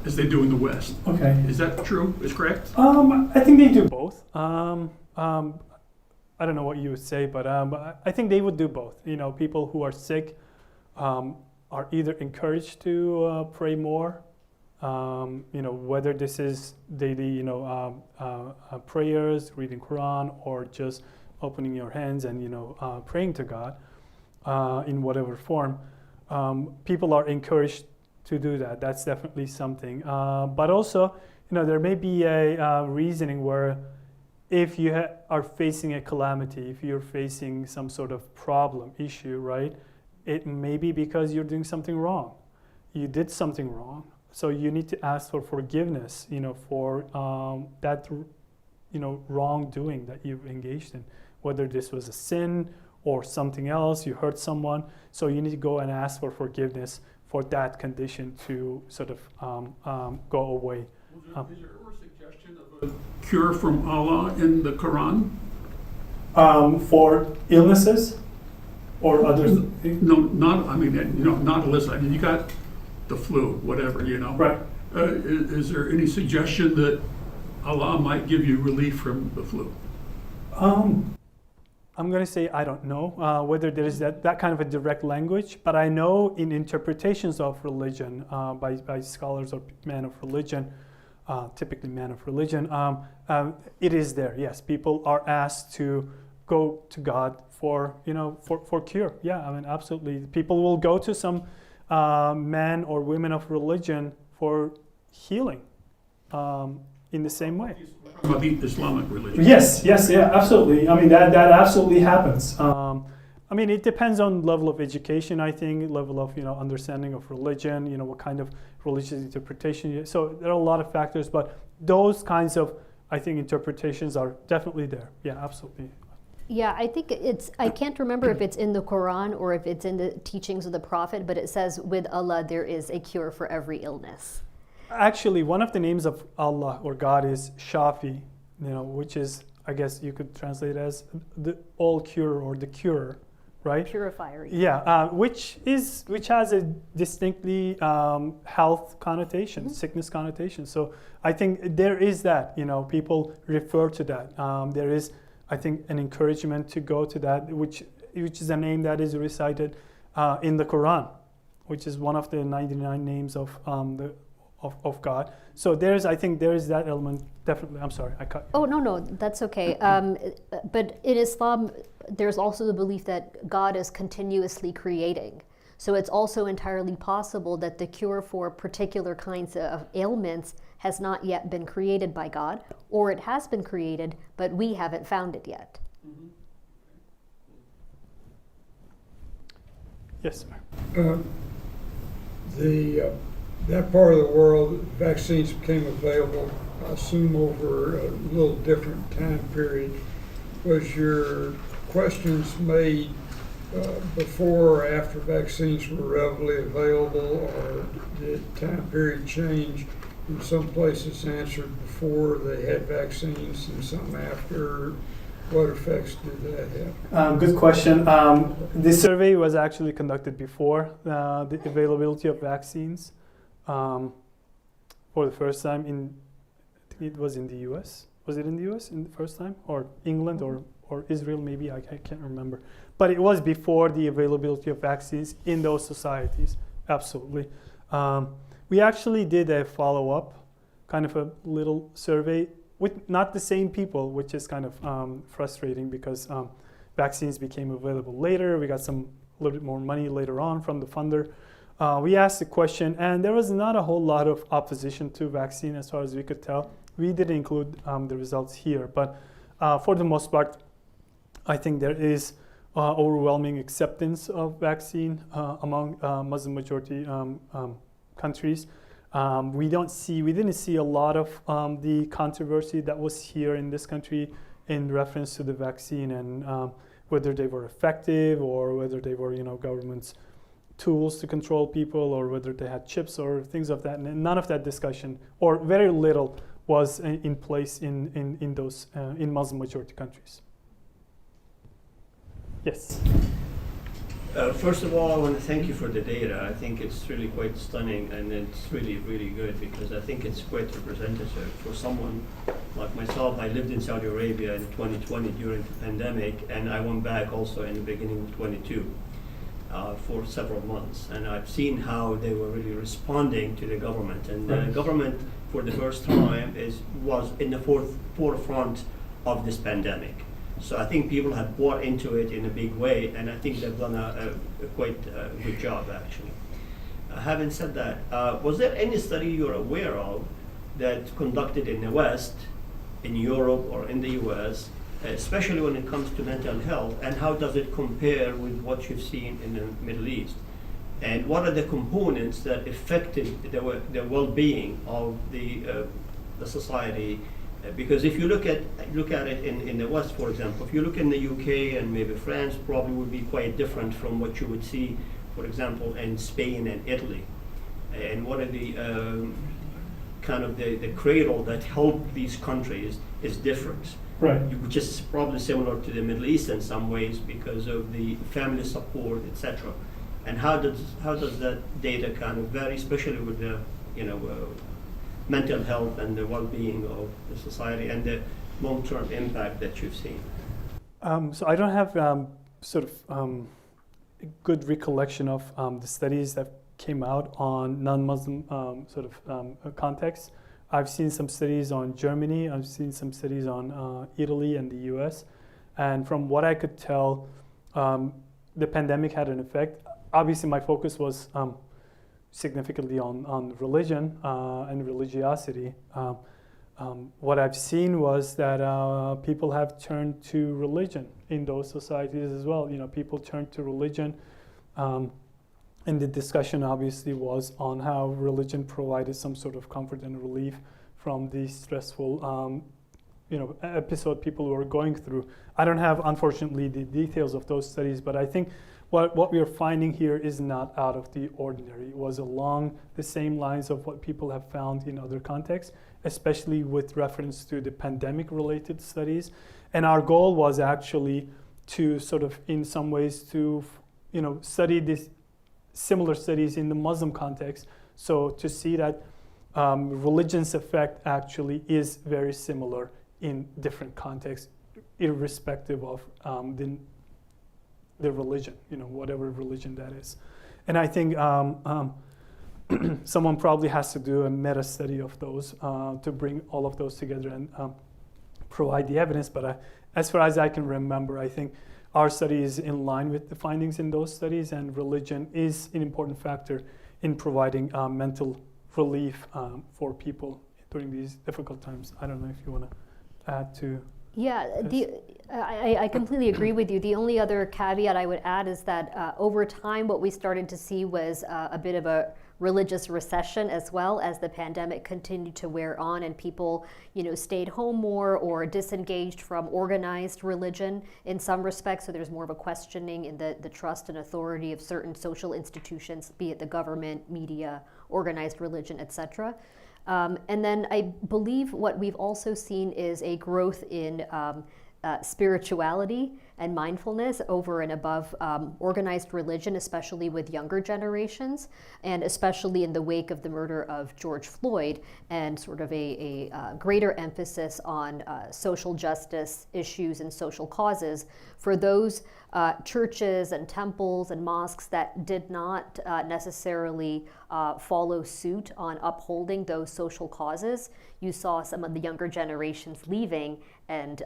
as they do in the West. Okay. Is that true? Is correct? I think they do both. I don't know what you would say, but I think they would do both. You know, people who are sick are either encouraged to pray more. You know, whether this is daily, you know, prayers, reading Quran, or just opening your hands and, you know, praying to God in whatever form. People are encouraged to do that. That's definitely something. But also, you know, there may be a reasoning where if you are facing a calamity, if you're facing some sort of problem, issue, right, it may be because you're doing something wrong. You did something wrong. So you need to ask for forgiveness, you know, for that, you know, wrongdoing that you've engaged in, whether this was a sin or something else, you hurt someone. So you need to go and ask for forgiveness for that condition to sort of go away. Is there ever a suggestion of a cure from Allah in the Quran? For illnesses or others? No, not, I mean, you know, not illness. I mean, you got the flu, whatever, you know. Right. Is there any suggestion that Allah might give you relief from the flu? I'm going to say I don't know whether there is that kind of a direct language, but I know in interpretations of religion by scholars or men of religion, typically men of religion, it is there. Yes, people are asked to go to God for, you know, for cure. Yeah, I mean, absolutely. People will go to some men or women of religion for healing in the same way. About the Islamic religion. Yes, yeah, absolutely. I mean, that absolutely happens. I mean, it depends on level of education, I think, level of, you know, understanding of religion, you know, what kind of religious interpretation. So there are a lot of factors, but those kinds of, I think, interpretations are definitely there. Yeah, absolutely. Yeah, I think I can't remember if it's in the Quran or if it's in the teachings of the Prophet, but it says, with Allah, there is a cure for every illness. Actually, one of the names of Allah or God is Shafi, you know, which is, I guess you could translate as the all cure or the cure, right? Purifier. Yeah, which has a distinctly health connotation, sickness connotation. So I think there is that, you know, people refer to that. There is, I think, an encouragement to go to that, which is a name that is recited in the Quran, which is one of the 99 names of of God. So I think there is that element, definitely. I'm sorry, I cut you. Oh, no, that's okay. But in Islam, there's also the belief that God is continuously creating. So it's also entirely possible that the cure for particular kinds of ailments has not yet been created by God, or it has been created, but we haven't found it yet. Yes, sir. That part of the world, vaccines became available, I assume, over a little different time period. Was your questions made before or after vaccines were readily available, or did time period change? In some places answered before they had vaccines and some after. What effects did that have? Good question. This survey was actually conducted before the availability of vaccines. For the first time I think it was in the U.S. Was it in the U.S. in the first time, or England, or Israel? Maybe I can't remember. But it was before the availability of vaccines in those societies. Absolutely. We actually did a follow-up, kind of a little survey with not the same people, which is kind of frustrating because vaccines became available later. We got a little bit more money later on from the funder. We asked the question, and there was not a whole lot of opposition to vaccine as far as we could tell. We did include the results here, but for the most part, I think there is overwhelming acceptance of vaccine among Muslim majority countries. We didn't see a lot of the controversy that was here in this country in reference to the vaccine and whether they were effective or whether they were, government's tools to control people or whether they had chips or things of that. And none of that discussion, or very little, was in place in those in Muslim majority countries. Yes. First of all, I want to thank you for the data. I think it's really quite stunning, and it's really, really good because I think it's quite representative for someone like myself. I lived in Saudi Arabia in 2020 during the pandemic, and I went back also in the beginning of 22 for several months. And I've seen how they were really responding to the government. And the government, for the first time, was in the forefront of this pandemic. So I think people have bought into it in a big way, and I think they've done a quite good job, actually. Having said that, was there any study you're aware of that conducted in the West, in Europe, or in the US, especially when it comes to mental health, and how does it compare with what you've seen in the Middle East? And what are the components that affected the well-being of the society? Because if you look at it in the West, for example, if you look in the UK and maybe France, probably would be quite different from what you would see, for example, in Spain and Italy. And one of the kind of the cradle that helped these countries is different. Right. Which is probably similar to the Middle East in some ways because of the family support, etc. And how does that data kind of vary, especially with the mental health and the well-being of the society and the long-term impact that you've seen? So I don't have a good recollection of the studies that came out on non-Muslim context. I've seen some studies on Germany, I've seen some studies on Italy and the US. And from what I could tell, the pandemic had an effect. Obviously my focus was significantly on religion and religiosity. What I've seen was that people have turned to religion in those societies as well. People turned to religion, and the discussion obviously was on how religion provided some sort of comfort and relief from the stressful episode people were going through. I don't have, unfortunately, the details of those studies, but I think what we are finding here is not out of the ordinary. It was along the same lines of what people have found in other contexts, especially with reference to the pandemic-related studies. And our goal was actually to sort of, in some ways, to study these similar studies in the Muslim context, so to see that religion's effect actually is very similar in different contexts, irrespective of the religion, whatever religion that is. And I think someone probably has to do a meta study of those to bring all of those together and provide the evidence. But as far as I can remember, I think our study is in line with the findings in those studies, and religion is an important factor in providing mental relief for people during these difficult times. I don't know if you want to add to. Yeah, I completely agree with you. The only other caveat I would add is that over time what we started to see was a bit of a religious recession as well as the pandemic continued to wear on and people stayed home more or disengaged from organized religion in some respects. So there's more of a questioning in the trust and authority of certain social institutions, be it the government, media, organized religion, etc. And then I believe what we've also seen is a growth in spirituality and mindfulness over and above organized religion, especially with younger generations, and especially in the wake of the murder of George Floyd, and sort of a greater emphasis on social justice issues and social causes for those churches and temples and mosques that did not necessarily follow suit on upholding those social causes. You saw some of the younger generations leaving and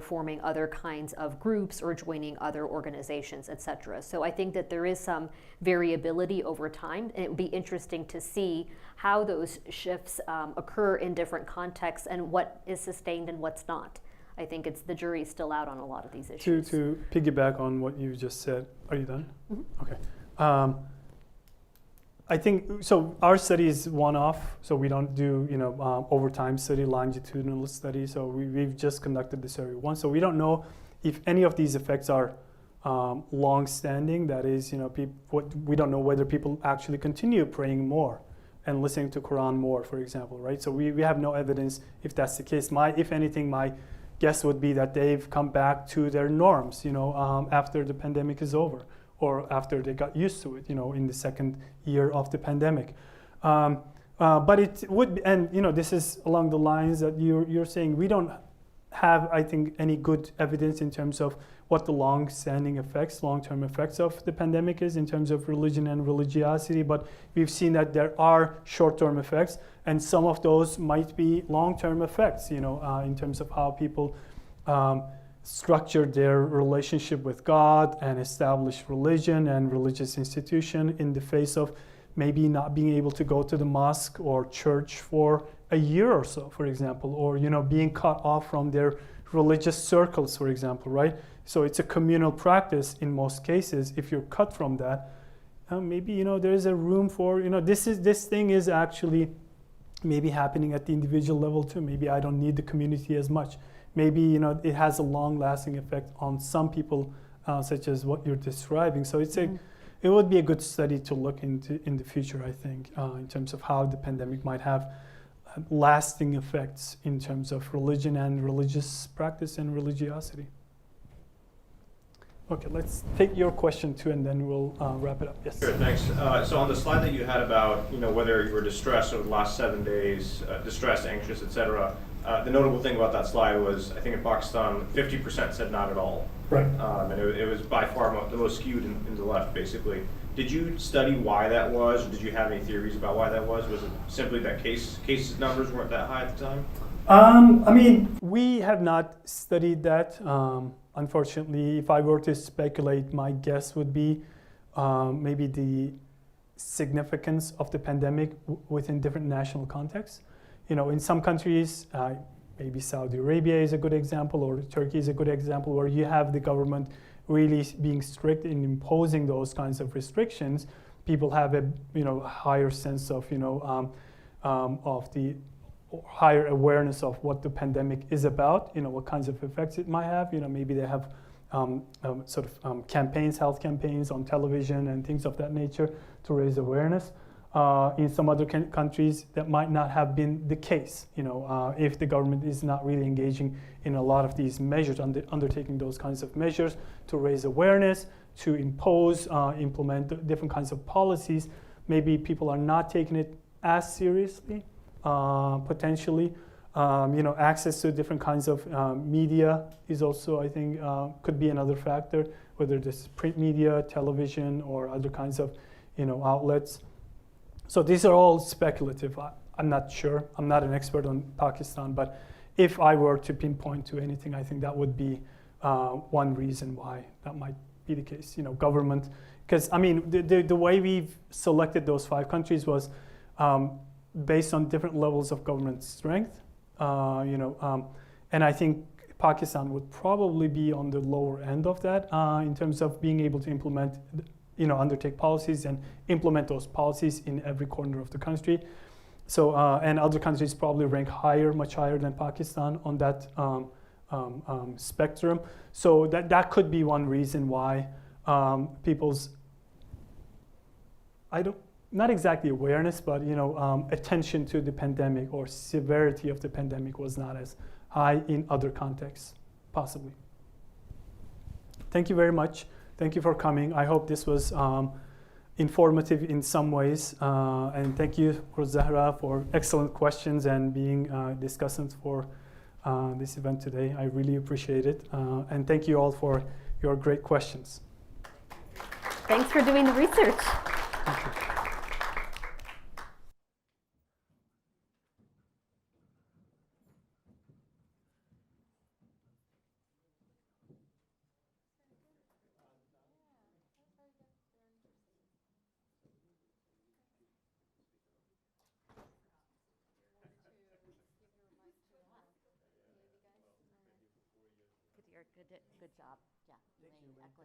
forming other kinds of groups or joining other organizations, etc. So I think that there is some variability over time, and it would be interesting to see how those shifts occur in different contexts and what is sustained and what's not. I think the jury's still out on a lot of these issues. To piggyback on what you just said, are you done? Mm-hmm. Okay. I think, so our study is one-off, so we don't do, over time study, longitudinal study, so we've just conducted the survey once, so we don't know if any of these effects are long-standing, that is, we don't know whether people actually continue praying more and listening to Quran more, for example, right? So we have no evidence if that's the case. If anything, my guess would be that they've come back to their norms, after the pandemic is over, or after they got used to it, in the second year of the pandemic. But it would be, and this is along the lines that you're saying. We don't have, I think, any good evidence in terms of what the long-standing effects, long-term effects of the pandemic is in terms of religion and religiosity, but we've seen that there are short-term effects, and some of those might be long-term effects, in terms of how people structure their relationship with God and establish religion and religious institution in the face of maybe not being able to go to the mosque or church for a year or so, for example, or being cut off from their religious circles, for example, right? So it's a communal practice in most cases. If you're cut from that, maybe there is a room for this thing is actually maybe happening at the individual level too. Maybe I don't need the community as much. Maybe it has a long-lasting effect on some people, such as what you're describing. So it's it would be a good study to look into in the future, I think, in terms of how the pandemic might have lasting effects in terms of religion and religious practice and religiosity. Okay, let's take your question too, and then we'll wrap it up. Yes. Sure, thanks. So on the slide that you had about, whether you were distressed over the last 7 days, distressed, anxious, etc., the notable thing about that slide was, I think in Pakistan, 50% said not at all. Right. And it was by far the most skewed in the left, basically. Did you study why that was, or did you have any theories about why that was? Was it simply that case numbers weren't that high at the time? I mean, we have not studied that. Unfortunately, if I were to speculate, my guess would be maybe the significance of the pandemic within different national contexts. In some countries, maybe Saudi Arabia is a good example, or Turkey is a good example, where you have the government really being strict in imposing those kinds of restrictions. People have a higher sense of of the higher awareness of what the pandemic is about, what kinds of effects it might have. Maybe they have campaigns, health campaigns on television and things of that nature to raise awareness. In some other countries, that might not have been the case, if the government is not really engaging in a lot of these measures, undertaking those kinds of measures to raise awareness, to impose, implement different kinds of policies. Maybe people are not taking it as seriously, potentially. Access to different kinds of media is also, I think, could be another factor, whether this is print media, television, or other kinds of, outlets. So these are all speculative. I'm not sure. I'm not an expert on Pakistan, but if I were to pinpoint to anything, I think that would be one reason why that might be the case. Government, because the way we've selected those 5 countries was based on different levels of government strength, and I think Pakistan would probably be on the lower end of that in terms of being able to implement, undertake policies and implement those policies in every corner of the country. So, and other countries probably rank higher, much higher than Pakistan on that spectrum. So that could be one reason why people's, not exactly awareness, but attention to the pandemic or severity of the pandemic was not as high in other contexts, possibly. Thank you very much. Thank you for coming. I hope this was informative in some ways. And thank you for Zahra for excellent questions and being discussants for this event today. I really appreciate it. And thank you all for your great questions. Thanks for doing the research. Thank you. Good job. Yeah.